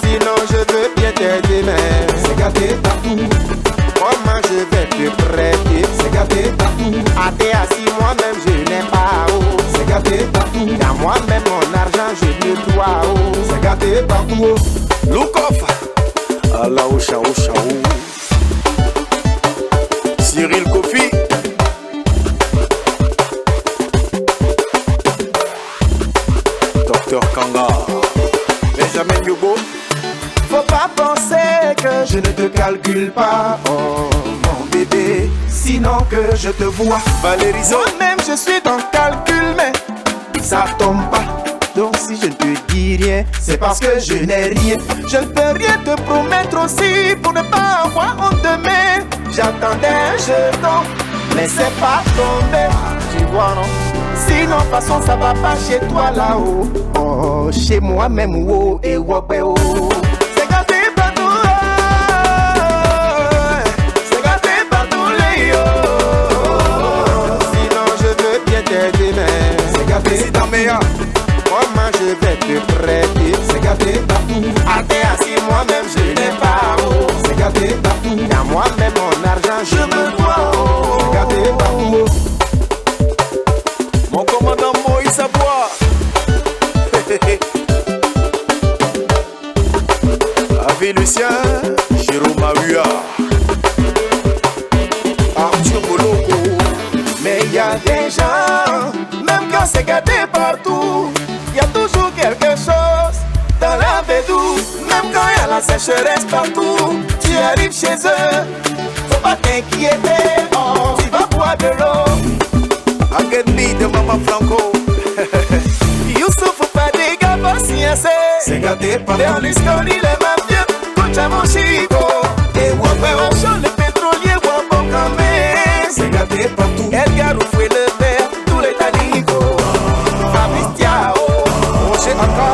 Sinon je veux bien t'aider mais c'est gâté partout. Comment je vais te prêter? C'est gâté partout. À t'es assis moi-même je n'ai pas oh. C'est gâté partout. Dans moi-même mon argent je le dois oh. C'est gâté partout. Look off. Allah Ocha Ocha Cyril Kofi. Docteur Kanga. Benjamin Yobo. Faut pas penser que je ne te calcule pas, oh mon bébé, sinon que je te vois. Valérie Zo. Moi-même je suis dans le calcul, mais ça tombe pas. Donc si je ne te dis rien, c'est parce que je n'ai rien. Je ne peux rien te promettre aussi pour ne pas avoir honte demain. J'attendais un jeton, mais c'est pas tombé. Tu vois non? Sinon de toute façon ça va pas chez toi là-haut. Oh, chez moi même oh, et oh, oh. C'est gâté partout, c'est gâté partout les yo. Sinon je veux bien t'aider mais c'est gâté c'est ta meilleure. Comment je vais te prêter? C'est gâté partout. À t'es assis moi-même je n'ai pas oh. C'est gâté partout. Dans moi-même mon argent je me dois oh. C'est gâté partout. Mon commandant Moïse Abois. David Lucien, Jérôme Mahua, Arthur Boloko. Mais y a des gens, même quand c'est gâté partout, y a toujours quelque chose dans la bédou. Même quand y a la sécheresse partout, tu arrives chez eux, faut pas t'inquiéter, oh, tu vas boire de l'eau. Aguenni de Maman Franco. Youssouf Fadiga patience, c'est gâté partout. Léon Lisconi, les mêmes vieux, Kocha Mochico. Et Wapé Ocho, le pétrolier, Wapon Kamé. C'est gâté partout. Edgar Oufoué le père, tous les Tanico. Fabrice Tiao, Roger Aka.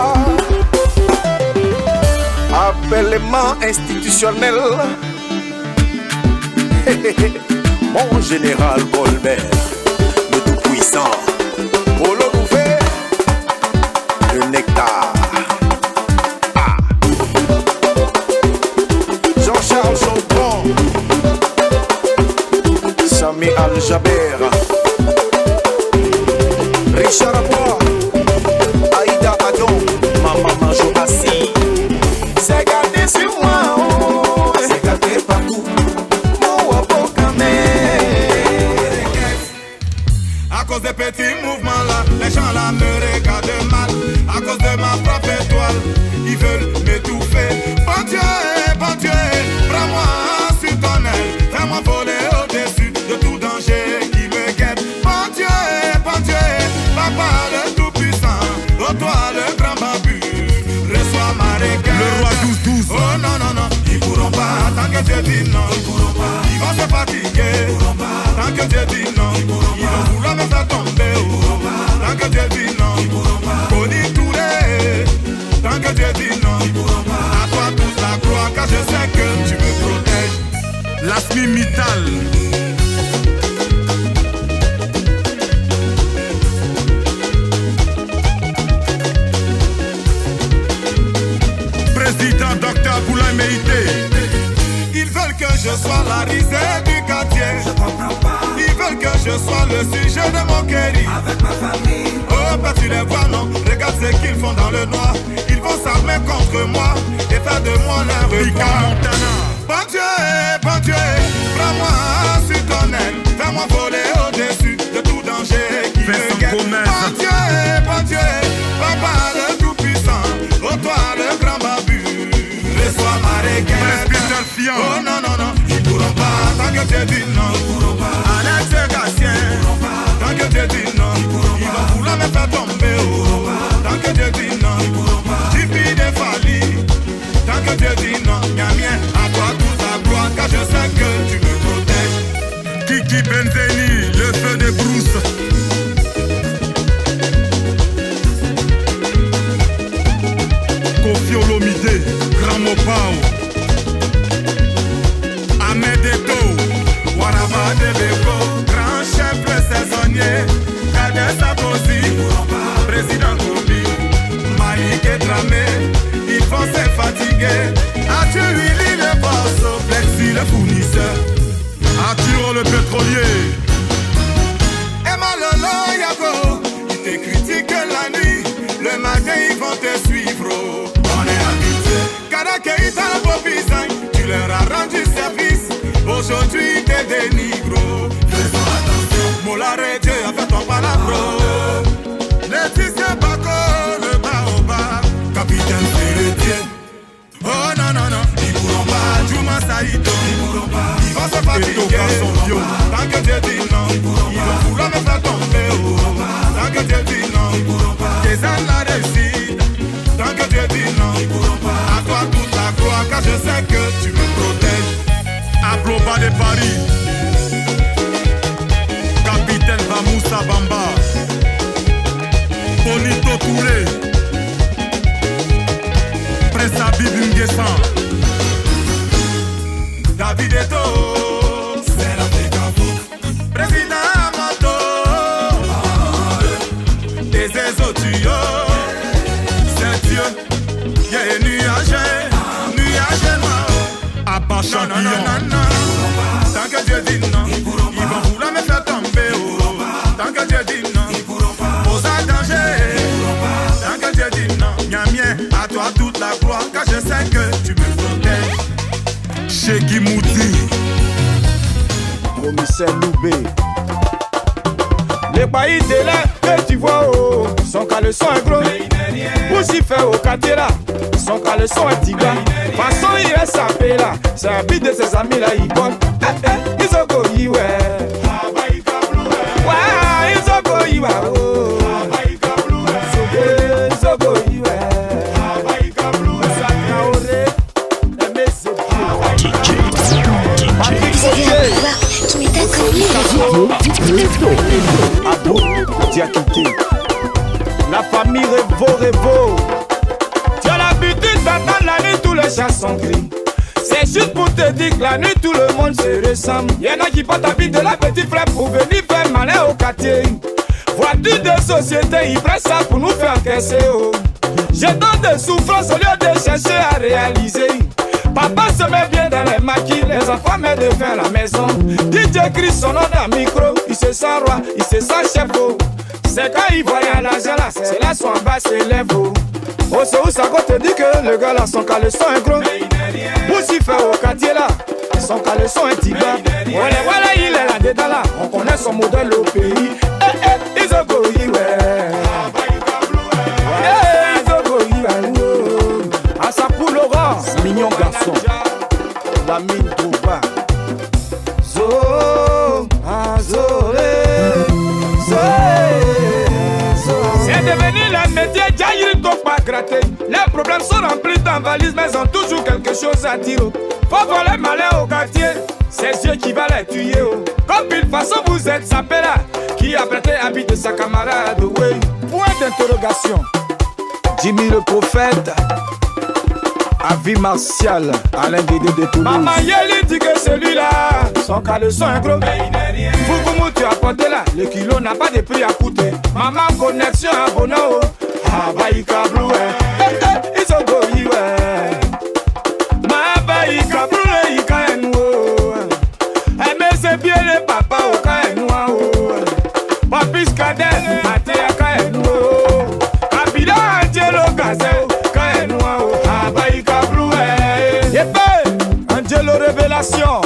Appellement institutionnel. Mon général Colbert, le tout-puissant. Polo Nouvé, le nectar. Jean-Charles Jompon, Sami Al-Jaber, Richard Abois, Aïda Adon, Maman Manjo Assis. c'est gardé sur moi, oh, c'est gâté partout. mon Wapon Kamé. À cause des petits mouvements là, les gens là me regardent mal. À cause de ma propre étoile, ils veulent m'étouffer. Bon Dieu, prends-moi sur ton aile. Fais-moi voler au-dessus de tout danger qui me guette. Bon Dieu, papa le tout-puissant, oh toi le grand babu, reçois ma requête. Le roi 12-12. Oh non, ils pourront pas, tant que Dieu dit non. Ils pourront pas, ils vont se fatiguer. Ils pourront pas, tant que Dieu dit non. Ils vont vouloir me faire tomber. Ils pourront pas, tant que Dieu dit non. Ils pourront pas, Coni Touré, tant que Dieu dit non. Ils pourront pas, à toi toute la gloire, car je sais que tu me protèges. Lasmi Mittal. Président Dr Boulaye Meïté. Ils veulent que je sois la risée du quartier. Je comprends pas. Ils veulent que je sois le sujet de mon query. Avec ma famille. Oh, bah tu les vois, non. Regarde ce qu'ils font dans le noir. Ils vont s'armer contre moi et faire de moi leur repas. Bon Dieu, prends-moi sur ton aile. Fais-moi voler au-dessus de tout danger qui me guette. Bon Dieu, papa le tout-puissant, oh toi le grand babu, reçois ma requête. Oh non, ils pourront pas, tant que Dieu dit non. Ils pourront pas, Alex Gatien, tant que Dieu dit non. Ils vont vouloir me faire tomber, oh. Tant que Dieu dit non. Ils pourront pas, Jiffy des Fali, tant que Dieu dit non. Mien, à toi toute la gloire, car je sais que tu me protèges. Kiki Benzeni, le feu de Bruce. Kofi Olomide, Grand Mopao, Ahmed Eto, Waraba Debeko, grand chef le saisonnier, Kader Sabosi, président Kobi, Maïk Dramé, ils vont se fatiguer. As-tu Willy le boss, Plexi le fournisseur, Arthur le pétrolier, Emma Lolo Yago, ils te critiquent la nuit, le matin ils vont te suivre. On est habitué. Karakeita le Bobizan, tu leur as rendu service. Aujourd'hui t'es des nigros. Faisons attention. Molare Dieu a fait ton palabro. Laetitia Bako, le baobab. Capitaine Férétier. Oh non, ils pourront pas. Juma Saïdo, ils pourront pas. Ils vont se fatiguer. Tant que Dieu dit non, ils vont vouloir me faire tomber. Tant que Dieu dit non, ils pourront pas. Tes âmes la réussite. Tant que Dieu dit non, ils pourront pas. À toi toute la gloire, car je sais que tu me protèges. Aploba de Paris, Capitaine Bamoussa Bamba, Bonito Touré, Prince Habib Nguessan, David Eto, c'est l'Afrique en fou. Président Amato, des Ezotio, c'est Dieu, y'a un nuage noir. Abba Champion. Tant que Dieu dit non, ils vont vouloir me faire tomber. Tant que Dieu dit non, aux danger. Tant que Dieu dit non, Niamien, à toi toute la gloire, car je sais que tu me protèges. DJ Kimouti, commissaire Loubé. Les pays de là que tu vois, oh, son caleçon est gros. Bouchi fait au quartier là, son caleçon est tiga. Façon il est sapé là, c'est un bit de ses amis là, il compte. Ils ont goyi, ouais. Ouais, ils ont goyi, ouais. Ils ont goyi, ouais. La famille Revo. Tu as l'habitude d'entendre la nuit tous les chats sont gris. C'est juste pour te dire que la nuit tout le monde se ressemble. Y'en a qui portent la vie de la petite frère pour venir faire malin au quartier. Voiture de société, ils prennent ça pour nous faire caisser. Oh. Je donne des souffrances au lieu de chercher à réaliser. Papa se met bien dans les maquis, les enfants mettent de faim à la maison. DJ crie son nom dans le micro, il se sent roi, il se sent chef. C'est quand il voit l'argent là, c'est là son bas s'élève. Oh, c'est où ça qu'on te dit que le gars là, son caleçon est gros. Où s'il fait au quartier là, son caleçon est tiga. Voilà, il est là dedans là, on connaît son modèle au pays. Ils ont goyi, ouais. Ils ont goyi, ouais. À sa pour Laurent, mignon garçon. La mine trouva. Zo, azoré. C'est devenu le métier, Jair ne pas gratter. Les problèmes sont remplis dans valise, mais ils ont toujours quelque chose à dire. Faut voler malin au quartier, c'est Dieu qui va les tuer. Comme une façon vous êtes sapé là, qui a prêté habit de sa camarade. Oui. Point d'interrogation. Jimmy le prophète. Avis martial, Alain Guédé de Toulouse. Maman Yeli dit que celui-là, son caleçon est gros. Fougoumou tu as porté là, le kilo n'a pas de prix à coûter. Maman connexion à Bono, Abaïka Blue, ils ont goyi, ouais. Ma Abaïka Blue, il caille nous. Mais c'est bien le papa au caille nous. Papis Kadel, Maté à caille nous. Abida Angelo Gazeo, caille nous. Abaïka Blue, Angelo Révélation.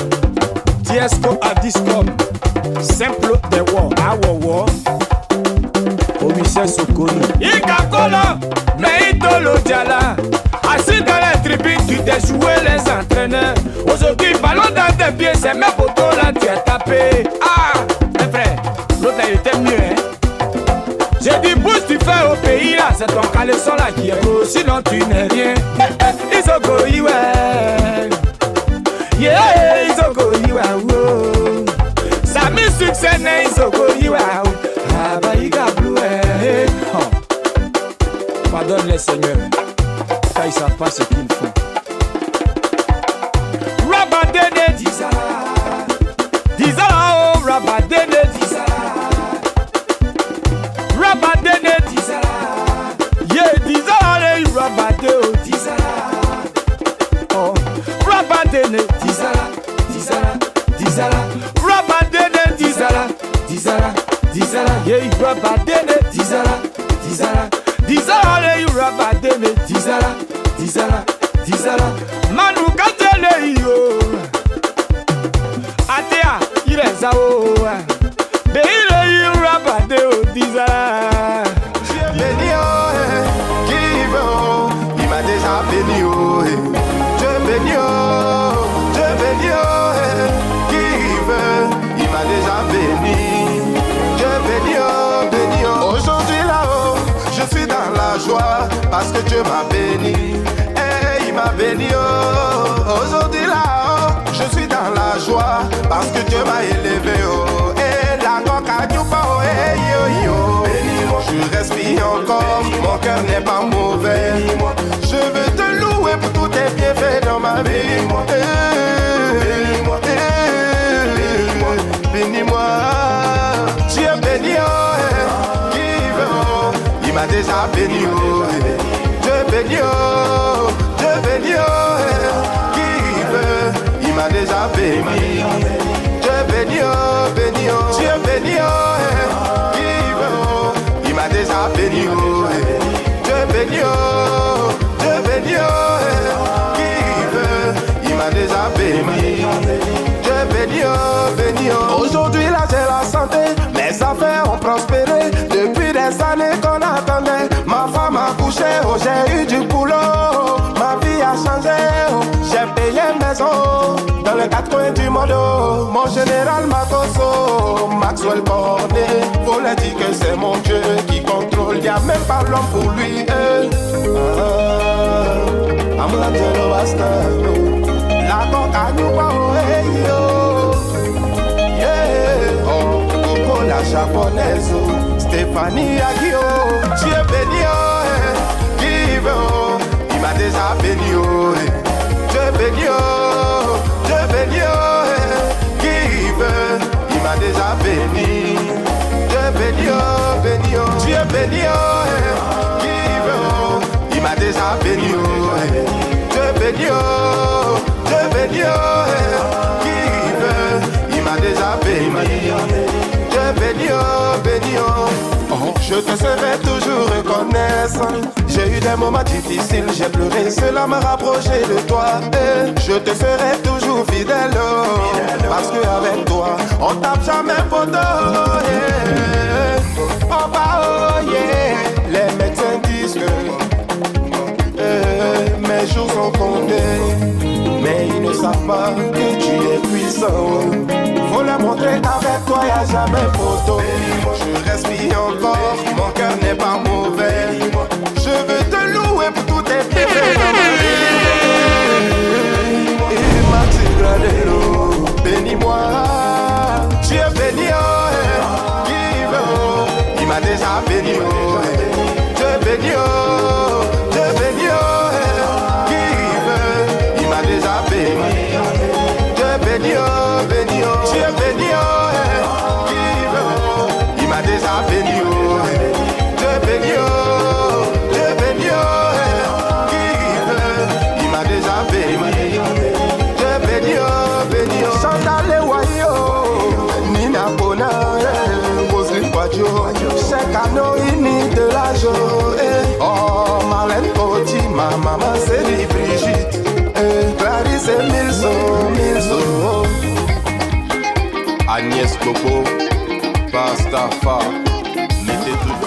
Tiesco à Discom, simple des wois, awowo, commissaire Sokoni. Ikakola, mais Idolo Diala. Assis dans les tribunes, tu t'es joué les entraîneurs. Aujourd'hui, ballon dans tes pieds, c'est mes potos là, tu es tapé. Ah, mes frères, l'autre là, il était mieux, hein. J'ai dit, bouge, tu fais au pays là, c'est ton caleçon là qui est beau, sinon tu n'es rien. Ils ont goyi, ouais. Yeah, ils ont goyi, ouais. Ça mis succès, ils ont goyi, ouais. Abaïka Blue, pardonne les seigneurs, car ils savent pas ce qu'ils font. Rabadene Dizala, Dizala, oh, Rabadene Dizala, Rabadene Dizala, yeah, Dizala, Rabadene, oh, Dizala, oh, Rabadene Dizala, Dizala, Dizala, Rabadene Dizala, Dizala, Dizala, yeah, Rabadene Dizala, Dizala, Dizala, Rabadene Dizala, Dizala, Dizala, Manu Katele yo, Atea, il est à eau, Beile Rabadene Dizala. Béni oh, qui veut, il m'a déjà béni oh, Dieu béni oh, Dieu béni oh, qui veut, il m'a déjà béni, Dieu béni oh, aujourd'hui là-haut, je suis dans la joie, parce que Dieu m'a béni, et il m'a béni oh, aujourd'hui là-haut, je suis dans la joie, parce que Dieu m'a élevé oh, et la coca du pao, yo yo. Je respire encore, mon cœur n'est pas mauvais. Je veux te louer pour tous tes bienfaits dans ma vie. Bénis-moi, Dieu béni, qui veut, il m'a déjà béni. Dieu béni, Dieu béni, qui veut, il m'a déjà béni. Dieu béni, béni, Dieu béni, qui veut. Il m'a déjà béni, oh, Dieu béni, oh, Dieu béni, oh, qui veut, il m'a déjà béni. Oh, j'ai eu du boulot, ma vie a changé. J'ai payé maison dans le 4 coins du monde. Mon général Makoso, Maxwell Cornet, voulait dire que c'est mon Dieu qui contrôle. Y'a même pas l'homme pour lui. Amulangelo basta. La coca nous va yeah. Oh, Coco la japonaise, Stéphanie Aguio, Dieu béni, qui veut, il m'a déjà béni, Dieu béni, qui veut, il m'a déjà béni, Dieu béni, Dieu béni, qui veut, il m'a déjà béni, Dieu béni, qui veut, il m'a déjà béni, Dieu béni, je te serai toujours reconnaissant. J'ai eu des moments difficiles, j'ai pleuré, cela m'a rapproché de toi. Je te serai toujours fidèle, parce qu'avec toi, on tape jamais poteau. Oh bah oh yeah, les médecins disent que mes jours sont comptés, mais ils ne savent pas que tu es puissant. Faut leur montrer qu'avec toi y'a jamais photo. Je respire encore, mon cœur n'est pas mauvais. Je veux te louer pour tous tes bienfaits dans ma vie. Et Maxi Gradelo, bénis-moi. Tu es béni, qui veut, il m'a déjà béni. Tu es béni, qui veut, il m'a déjà béni. Tu es béni, tu es béni, qui veut, il m'a déjà béni. Tu es béni, qui veut, il m'a déjà béni. Tu es béni, Sandale Wayo, Nina Bona, Roselyne Quadio, Chekano Ini de la joie. Oh, Marlène Coty, ma maman c'est Brigitte. Clarisse et Milso, Agnès Coco, Pastafa, mettez tout.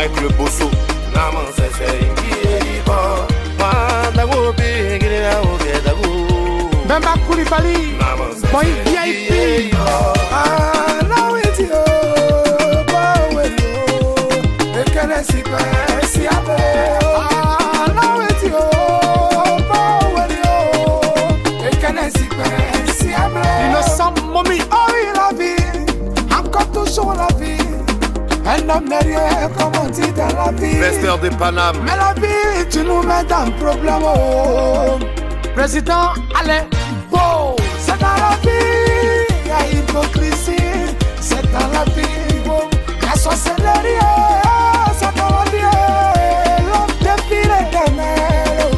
Mike le Bosso. Naman sese ingi ibo. Mandago bingile na oge dago. Bemba Koulibaly. Boy VIP. Now it's you, boy, you. You can't see where see a boy. Now it's you, boy, you. You can't see where see a boy. Innocent mommy. Oh oui, la vie, encore toujours la vie. Un homme n'est rien comme on dit dans la vie. Vester de Paname. Mais la vie, tu nous mets dans le problème. Oh. Président Alain Beau. C'est dans la vie, il y a hypocrisie. C'est dans la vie, oh. La sorcellerie, c'est dans la vie. L'homme défile des mers.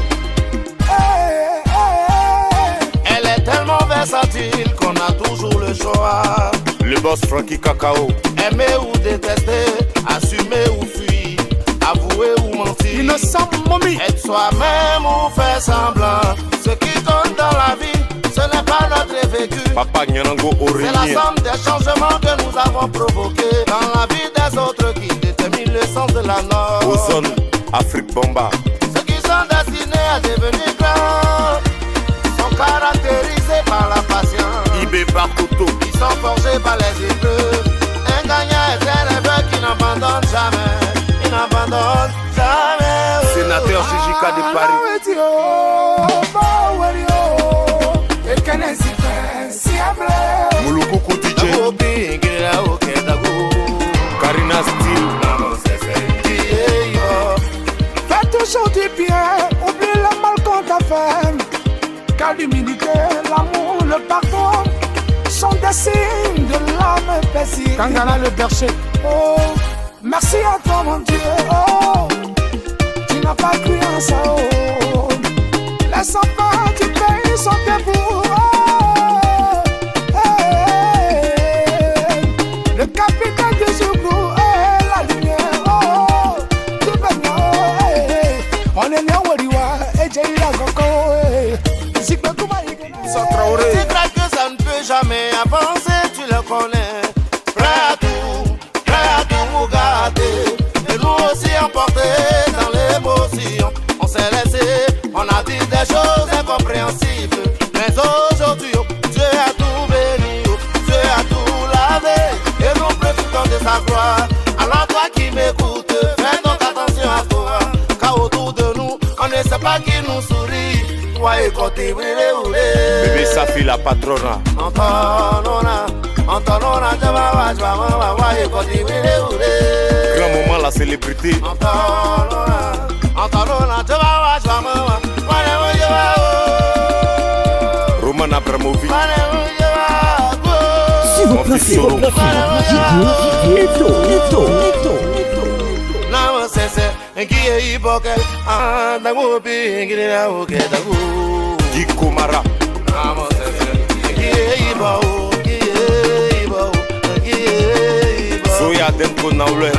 Elle est tellement versatile qu'on a toujours le choix. Le boss Frankie Cacao. Aimer ou détester, assumer ou fuir, avouer ou mentir. Innocent mommy. Être soi-même ou faire semblant. Ce qui compte dans la vie, ce n'est pas notre vécu. Papa Nyanango Aurélien. C'est la somme des changements que nous avons provoqués dans la vie des autres qui déterminent le sens de la norme. Ozone, Afrique Bomba. Ceux qui sont destinés à devenir grands sont caractérisés par la patience. Ibé par couteau. Ils sont forgés par les épreuves. Un gagnant est un rêveur qui n'abandonne jamais. Il n'abandonne jamais. Sénateur Jijika de Paris. Mouloukou DJ. Karina Steel. Fais toujours du bien, oublie le mal qu'on t'a fait. Car l'humilité, l'amour, le pardon sont des signes de l'âme paisible. Kangana le berger. Oh, merci à toi mon Dieu. Oh, tu n'as pas cru en ça. Oh, les enfants du pays sont debout. Oh, le capitaine du Zouglou est la lumière. Oh, tout maintenant. On est né au Wadiwa et j'ai eu la coco. C'est vrai que ça ne peut jamais avancer, tu le connais. Prêt à tout garder. Et nous aussi emportés dans l'émotion. On s'est laissé, on a dit des choses incompréhensibles. Mais aujourd'hui, Dieu a tout béni, Dieu a tout lavé. Et nous profitons de sa gloire. Alors toi qui m'écoutes, fais donc attention à toi. Car autour de nous, on ne sait pas qui nous sourit. Bébé Safi la patrona. Grand moment la célébrité. Roman Abramovic. S'il vous plaît, Diko Mara. Zoya Denko Naule.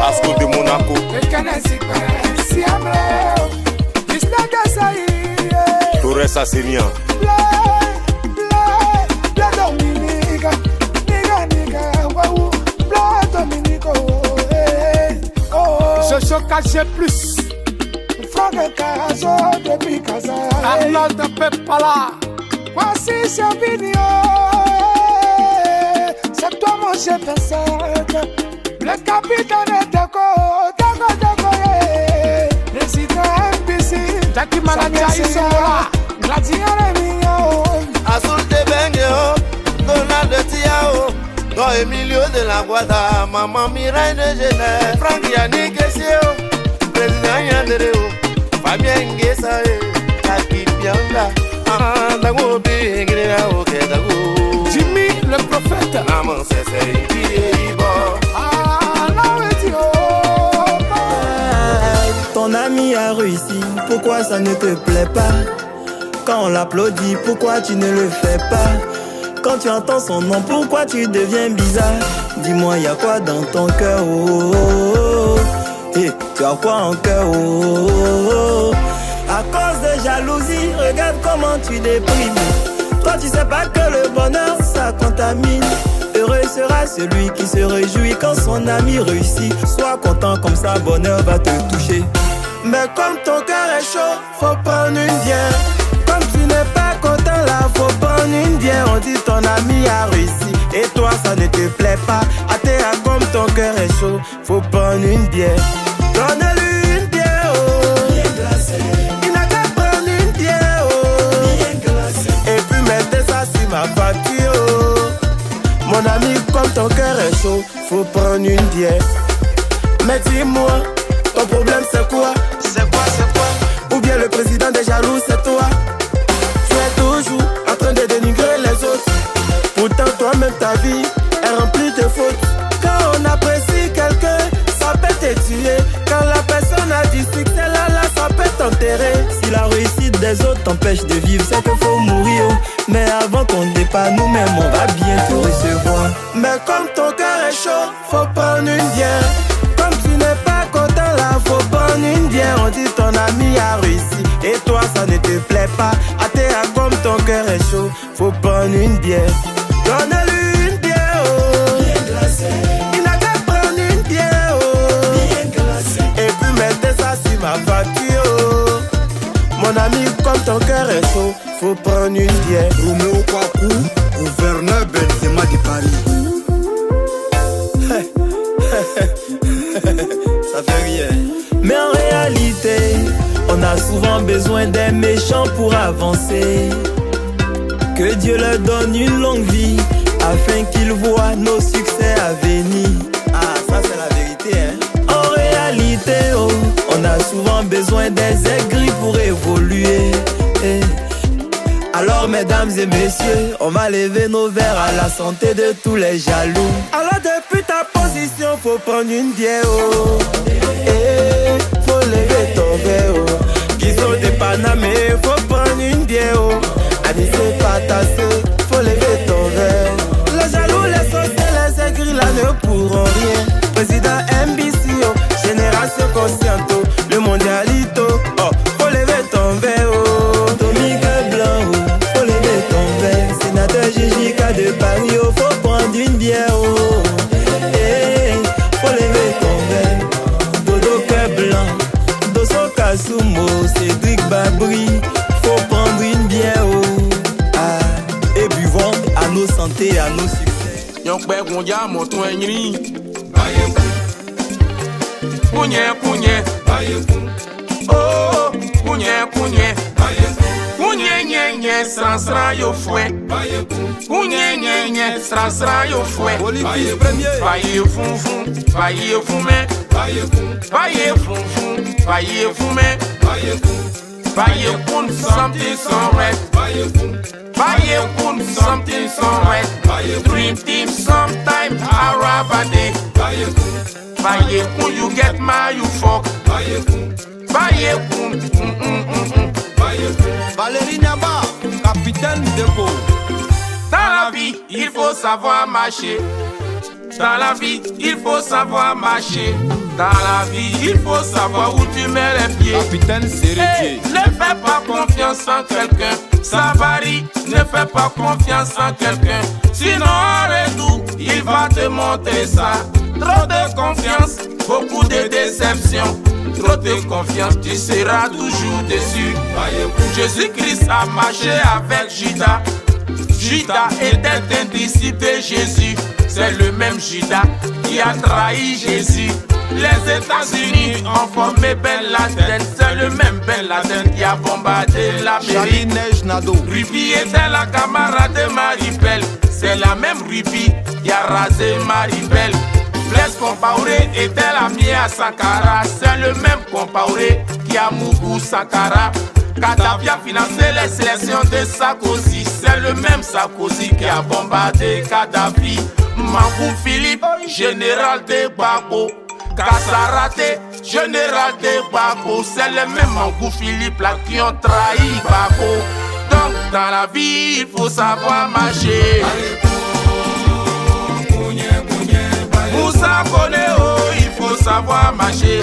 Asco de Monaco. Torres Assénian. Je suis caché plus. Arnold de Pepala. Voici ce vidéo. C'est toi mon chef de le capitaine est Dago. Président MBC. Jackie Manadia Isola. Gladiateur mignon. Azul de Bengueo. Donald de Tiao. Don Emilio de la Guada. Maman Mireille de Genève. Franck Yannick Essio. Président Yandreo. Fabien Nguessa. Kaki Bianga. Jimmy le prophète. Ton ami a réussi, pourquoi ça ne te plaît pas? Quand on l'applaudit, pourquoi tu ne le fais pas? Quand tu entends son nom, pourquoi tu deviens bizarre? Dis-moi, y'a quoi dans ton cœur? Oh, oh, oh. Et tu as quoi en cœur? Oh, oh, oh. À cause de jalousie, regarde comment tu déprimes. Toi tu sais pas que le bonheur ça contamine. Heureux sera celui qui se réjouit quand son ami réussit. Sois content comme ça, bonheur va te toucher. Mais comme ton cœur est chaud, faut prendre une bière. Comme tu n'es pas content là, faut prendre une bière. On dit ton ami a réussi et toi ça ne te plaît pas. Athéa, comme ton cœur est chaud, faut prendre une bière. Donne-lui une bière, oh. Bien glacée. Il n'a qu'à prendre une bière, oh. Bien glacée. Et puis mettez ça sur ma facture, oh. Mon ami, comme ton cœur est chaud, faut prendre une bière. Mais dis-moi, ton problème c'est quoi? C'est quoi, c'est quoi? Ou bien le président des jaloux c'est toi? Tu es toujours en train de dénigrer les autres. Pourtant toi-même ta vie est remplie de fautes. Quand on apprécie quelqu'un, ça peut te tuer. Quand la personne a du succès, là, ça peut t'enterrer. Si la réussite des autres t'empêche de vivre, c'est qu'il faut mourir. Mais avant qu'on ne dépasse nous-mêmes, on va bientôt recevoir. Mais comme ton cœur est chaud, faut prendre une bière. Comme tu n'es pas content là, faut prendre une bière. On dit ton ami a réussi et toi ça ne te plaît pas. Athéa, comme ton cœur est chaud, faut prendre une bière. Donne-lui une bière, oh. Bien glacée. Il n'a qu'à prendre une bière, oh. Bien glacée. Et puis mettez ça sur ma facture, oh. Mon ami, comme ton cœur est chaud, faut prendre une bière. Roméo Kwaku, gouverneur Benzema de Paris. Ça fait rien. Mais en réalité, on a souvent besoin des méchants pour avancer. Que Dieu leur donne une longue vie afin qu'ils voient nos succès à venir. Ah, ça c'est la vérité, hein. En réalité, oh, on a souvent besoin des aigris pour évoluer. Alors mesdames et messieurs, on va lever nos verres à la santé de tous les jaloux. Alors depuis ta position, faut prendre une bière, oh. Faut lever ton verre, oh. Qui sont des Panamés, faut prendre une bière, oh. Amis, c'est pas tassé, faut lever ton verre. Les jaloux, les sorciers, les aigris là ne pourront rien. Président MBC, oh. Génération consciente, le mondialito, oh. Faut lever ton verre, oh. Domingue Blanc, oh. Faut lever ton verre. Sénateur Jijika de Paris, oh. Faut prendre une bière, oh. Faut lever ton verre. Dodo Cœur Blanc, Dosso Kasumo, Cédric Babri, faut prendre une bière, oh. Ah, et buvons à nos santé et à nos succès. Yonkbe Gondia, Monton Enri. Kounye, kounye. Oh, kounye, kounye. Kounye, nye, nye, sran, yo fouet. Kounye, nye, nye, sran, yo fouet. Baye fun fun, baye fume. Baye fun fun, baye fume. Baye kun something so red. Baye kun something so red. Dream team sometime Arabade. Baye kun you get my you fuck. Baye kun Valérie Naba, capitaine de Pau. Dans la vie, il faut savoir marcher. Dans la vie, il faut savoir marcher. Dans la vie, il faut savoir où tu mets les pieds. Capitaine Serretier. Ne fais pas confiance en quelqu'un. Ça varie, ne fais pas confiance en quelqu'un. Sinon, en retour, il va te montrer ça. Trop de confiance, beaucoup de déception. Trop de confiance, tu seras toujours déçu. Jésus-Christ a marché avec Judas. Judas était un disciple de Jésus. C'est le même Judas qui a trahi Jésus. Les États-Unis ont formé Ben Laden. C'est le même Ben Laden qui a bombardé l'Amérique. Ruby était la camarade de Maribel. C'est la même Ruby qui a rasé Maribel. Blaise Compaoré était l'ami à Sankara. C'est le même Compaoré qui a Mougou Sankara. Kadhafi a financé les sélections de Sarkozy. C'est le même Sarkozy qui a bombardé Kadhafi. Mangou Philippe, général de Gbagbo. Kassarate, général de Gbagbo. C'est le même Mangou Philippe là qui ont trahi Gbagbo. Donc dans la vie il faut savoir marcher. Moussa connaît, oh, il faut savoir marcher.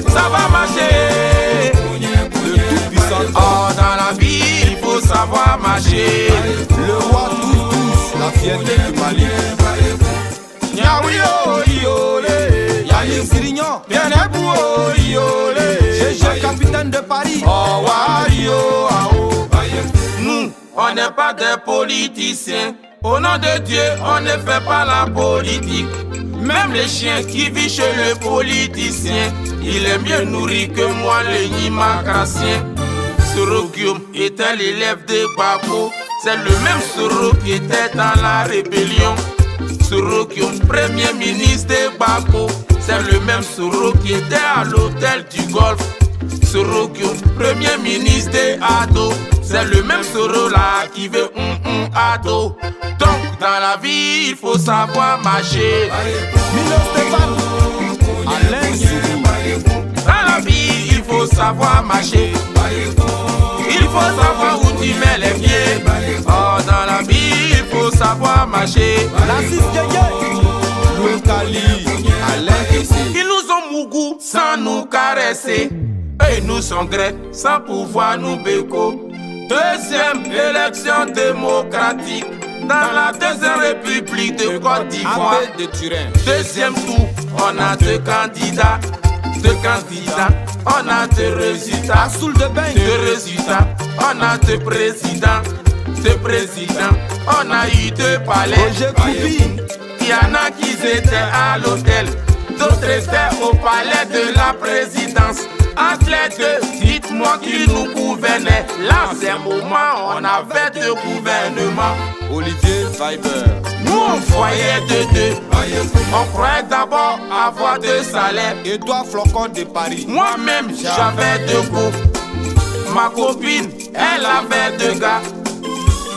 Ça va marcher. Oh, dans la vie, il faut savoir marcher. Le roi tous, la la fierté du Mali. Yannick Sirignon, GG capitaine de Paris. Nous, on n'est pas des politiciens. Au nom de Dieu, on ne fait pas la politique. Même les chiens qui vivent chez le politicien, il est mieux nourri que moi, le Nimakassien. Sorokium était l'élève de Bako. C'est le même Soro qui était dans la rébellion. Sorokium, premier ministre de Bako. C'est le même Soro qui était à l'hôtel du Golfe. Sorokium, premier ministre de Ado. C'est le même Soro là qui veut Ado. Donc dans la vie il faut savoir marcher. Milo Stéphane, Alain Soubou. Dans la vie il faut savoir marcher. Il faut savoir où tu mets les pieds. Oh, dans la vie il faut savoir marcher. Nassis Yeye, Louis Kali, Alain Kessé. Ils nous ont mougou sans nous caresser. Et nous sommes grecs sans pouvoir nous béco. Deuxième élection démocratique dans la deuxième république de Côte d'Ivoire. Deuxième tour, on a deux candidats. On a deux résultats. Deux résultats, on a deux présidents. On a eu deux palais. Il y en a qui étaient à l'hôtel, d'autres étaient au palais de la présidence. Entre les deux, dites-moi qui nous gouvernait. Là, c'est un moment, on avait deux gouvernements. Olivier Weiber. Nous, on voyait de deux. On croyait d'abord avoir deux salaires. Edouard Flocon de Paris. Moi-même, j'avais deux couples. Ma copine, elle avait deux gars.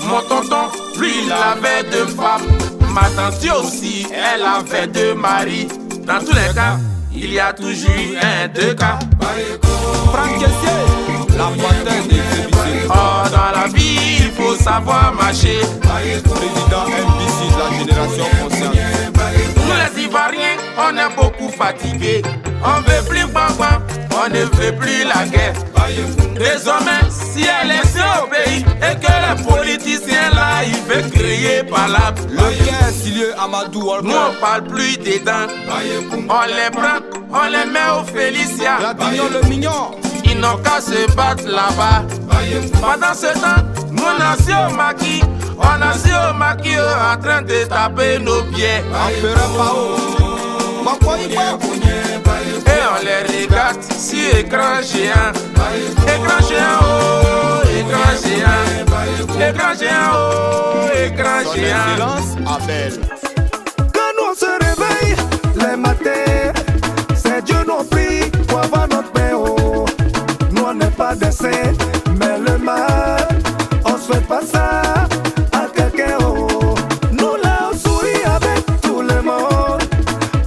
Mon tonton, lui, il avait deux femmes. Ma tante aussi, elle avait deux maris. Dans tous les cas, il y a toujours un, deux cas. Franck Kessier, la fontaine des féminines. Oh, dans la vie, il faut savoir marcher. Président MBC de la génération consciente. Nous les Ivoiriens, on est beaucoup fatigués. On veut plus bang, on ne veut plus la guerre. Désormais, si elle est au pays et que les politiciens là, ils veulent créer par là. Le 15 Silieu Amadou Walker. Nous on parle plus dedans. On les prend, on les met au Félicia. Gradignon le mignon. Ils n'ont qu'à se battre là-bas. Pendant ce temps, nous on a su au maquis. On a su au maquis en train de taper nos pieds. Et on les regarde sur écran géant. Écran géant, oh, écran géant. Écran géant, oh, écran géant. Silence, Abel. Quand nous on se réveille les matins, c'est Dieu nous prie pour avoir notre pain. Oh. Nous on n'est pas des saints, mais le mal, on se fait pas ça à quelqu'un. Oh. Nous là on sourit avec tout le monde.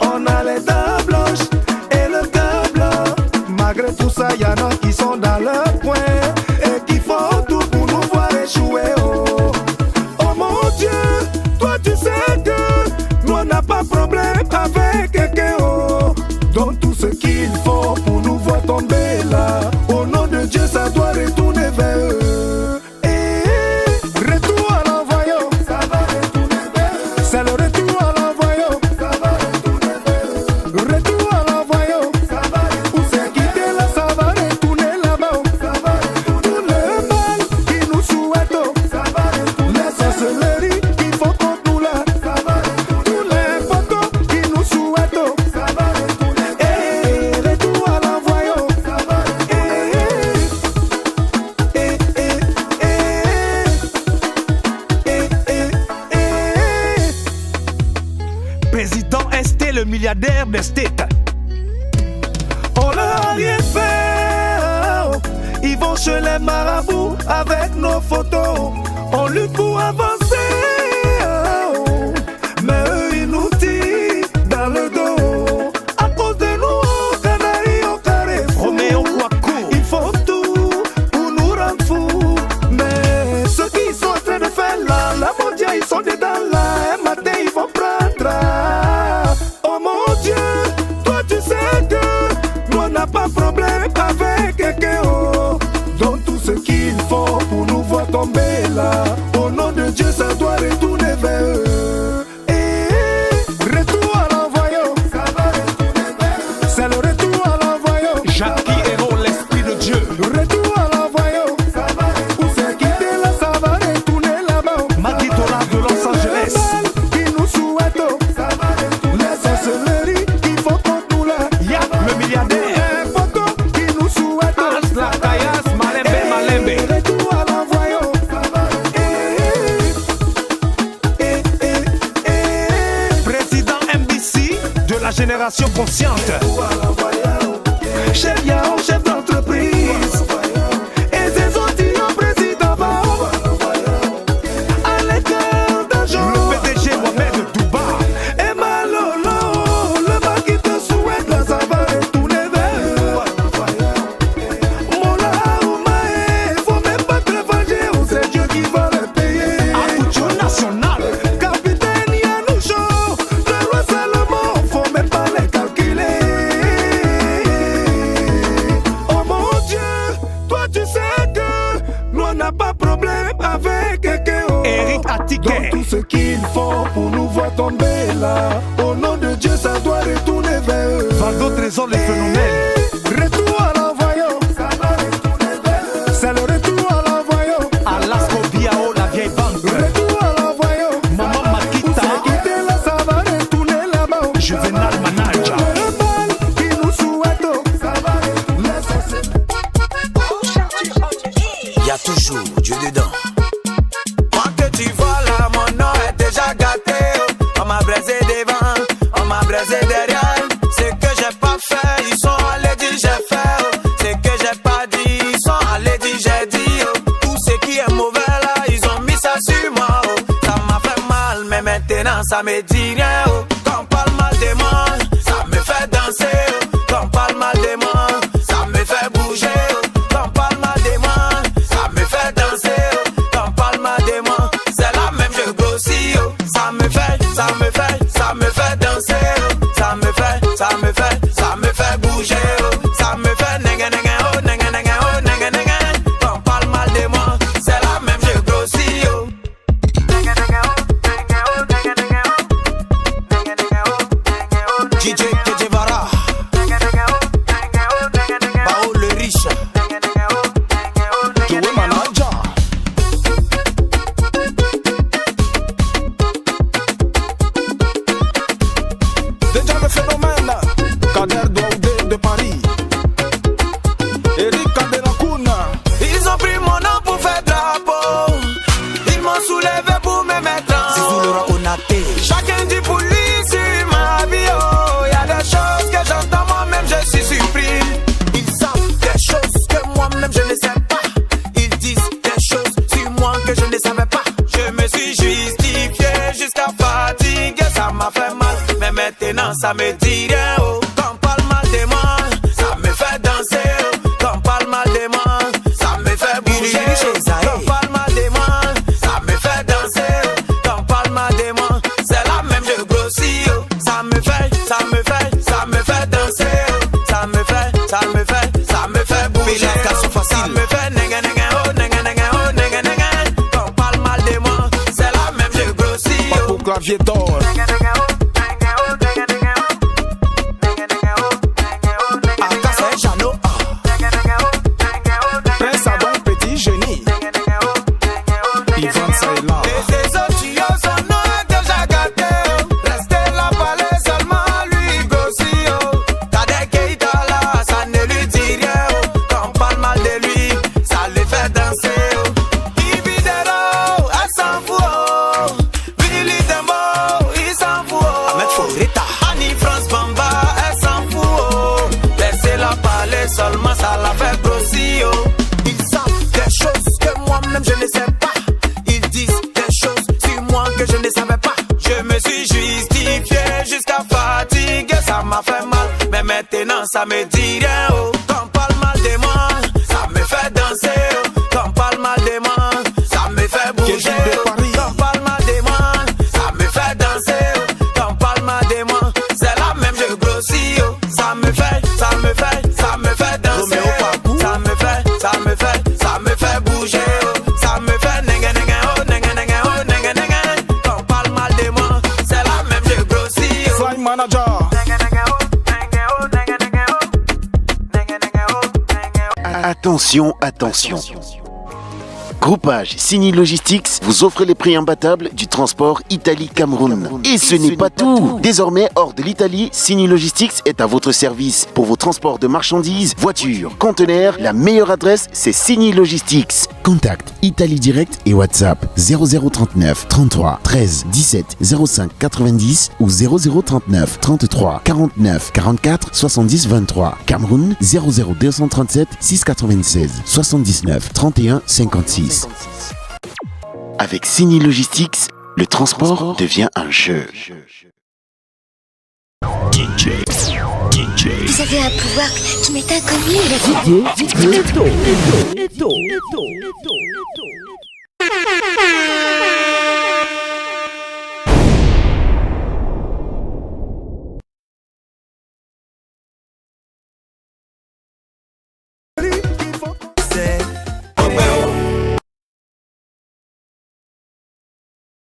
On a les dents blanches et le cœur blanc. Malgré tout ça, y en a qui sont dans leur coin et qui font tout pour nous voir échouer. Oh, oh mon Dieu, toi tu sais que nous on n'a pas problème avec quelqu'un. Oh, donc tout ce qu'il faut pour nous voir tomber là. Au nom de Dieu, ça doit retourner vers eux. Retour à l'envoyant, ça va retourner vers eux. C'est le retour à l'envoyant, ça va retourner vers eux. Retour à l'envoyant, ça va retourner. Où c'est quitté là, ça va retourner là-bas. Ça va retourner. Tout le mal qui nous souhaite, ça va retourner. Les sorcelleries qui font contre nous là, ça va retourner. Tous les photos qui nous souhaitent, ça va retourner. Retour à l'envoyant, ça va retourner. Président ST, le milliardaire des States. On leur a rien fait. Ils vont chez les marabouts avec nos photos. On lutte pour avancer. Mais eux, ils nous tirent dans le dos. À cause de nous, Canaries au carré fou. Ils font tout pour nous rendre fous. Mais ceux qui sont en train de faire là, la mondiale, ils sont dedans là. Un matin, ils vont prendre. Oh mon Dieu, toi tu sais que nous on n'a pas problème avec quelqu'un. Oh. Donc tout ce qu'il faut pour nous voir tomber là. Au nom de Dieu, la génération consciente. Chef Yao, chef d'entreprise. Et ses outils en président Bao. À l'écart d'un jour. Le PDG Mohamed Douba. Et Malolo, le bas qui te souhaite, là ça va retourner vers. Mola Oumae, faut même pas te venger, oh, c'est Dieu qui va le payer. Abucho national. Capitaine Yanoucho, le roi Salomon, faut même pas les calculer. Oh mon Dieu, toi tu sais que nous on n'a pas problème avec quelqu'un. Eric Attiquet. Donc tout ce qu'ils font pour nous voir tomber là, au nom de Dieu ça doit retourner vers eux. Valdo Trésor les phénomènes. Retour à l'envoyant, ça va retourner vers eux. C'est le retour à l'envoyant. Alasco Biao, la vieille banque. Retour à l'envoyant. Maman Makita. Où c'est quitté là, ça va retourner là-bas. Juvenal Manager. Le mal qui nous souhaite, ça va retourner. Y a toujours Dieu dedans. Moi que tu vois là, mon nom est déjà gâté. On m'a braisé devant, on m'a braisé derrière. Ce que j'ai pas fait, ils sont allés dire j'ai fait. Ce que j'ai pas dit, ils sont allés dire j'ai dit. Tout ce qui est mauvais là, ils ont mis ça sur moi. Ça m'a fait mal, mais maintenant ça me dit rien. Quand on parle mal de moi, ça me fait danser. Quand on parle mal de moi, ça me fait bouger. Quand on parle mal de moi, ça me fait danser. Quand on parle mal de moi, c'est la même je grossis. Ça me fait danser. Ça me fait bouger. Ça me fait nenga nenga oh nenga nenga oh nenga nenga. Quand on parle mal de moi, c'est la même je grossis. Nenga nenga oh nenga oh nenga nenga oh nenga nenga oh DJ Kejevara. Nenga nenga oh nenga oh nenga nenga. Bao le riche. Nenga nenga oh Joey Manager. Déjà le phénomène, Kader Douaoudé de Paris. Eric Kaderakuna. Ils ont pris mon nom pour faire drapeau. Ils m'ont soulevé pour me mettre en haut. Chacun dit pour lui sur ma vie. Oh, y a des choses que j'entends moi-même, je suis surpris. Ils savent des choses que moi-même je ne sais pas. Ils disent des choses sur moi que je ne savais pas. Je me suis justifié jusqu'à fatiguer. Ça m'a fait mal, mais maintenant ça me dit rien. Oh, quand on parle mal de moi, ça me fait danser. Quand on parle mal de moi, ça me fait bouger. Quand on parle mal de moi, ça me fait danser. Quand on parle mal de moi, c'est la même je grossis. Ça me fait danser. Ça me fait bouger. Ça me fait nenga nenga oh nenga nenga oh nenga nenga. Quand on parle mal de moi, c'est la même je grossis. Pas pour clavier d'or. Nenga nenga oh nenga oh nenga nenga oh nenga nenga oh nenga oh nenga nenga. Akase Jano. Nenga nenga oh nenga oh nenga. Prince Adam Petit Génie. Nenga nenga oh nenga oh nenga. Ivan Saïla. Et ces autres tuyaux, son nom est déjà gâté. Restez là, parler seulement lui grossit. Kadek Keita là, ça ne lui dit rien. Quand on parle mal de lui, ça le fait danser. Ibidero, elle s'en fout. Billy Dembo, il s'en fout. Ahmed Foreta. Annie France Bamba, elle s'en fout. Laissez-la parler seulement, ça la fait grossir. Ils savent des choses que moi-même je ne sais pas. Ils disent des choses sur moi que je ne savais pas. Je me suis justifié jusqu'à fatiguer. Ça m'a fait mal, mais maintenant ça me dit rien. Oh, quand on parle mal de moi, ça me fait danser. Quand on parle mal de moi, ça me fait bouger. Quand on parle mal de moi, ça me fait danser. Quand on parle mal de moi, c'est la même je grossis. Ça me fait danser. Ça me fait bouger. Ça me fait nenga nenga oh nenga nenga oh nenga nenga. Quand on parle mal de moi, c'est la même je grossis. Fly Manager. Nenga nenga oh nenga oh nenga nenga oh nenga nenga oh nenga oh. Attention, attention. Groupage Sini Logistics vous offre les prix imbattables du transport Italie-Cameroun. Et ce n'est pas tout. Désormais, hors de l'Italie, Sini Logistics est à votre service pour vos transports de marchandises, voitures, conteneurs. La meilleure adresse, c'est Sini Logistics. Contact Italie Direct et WhatsApp 0039 33 13 17 05 90 ou 0039 33 49 44 70 23. Cameroun 00237 696 79 31 56. Avec Sini Logistics, le transport devient un jeu. Vous avez un pouvoir qui m'est inconnu.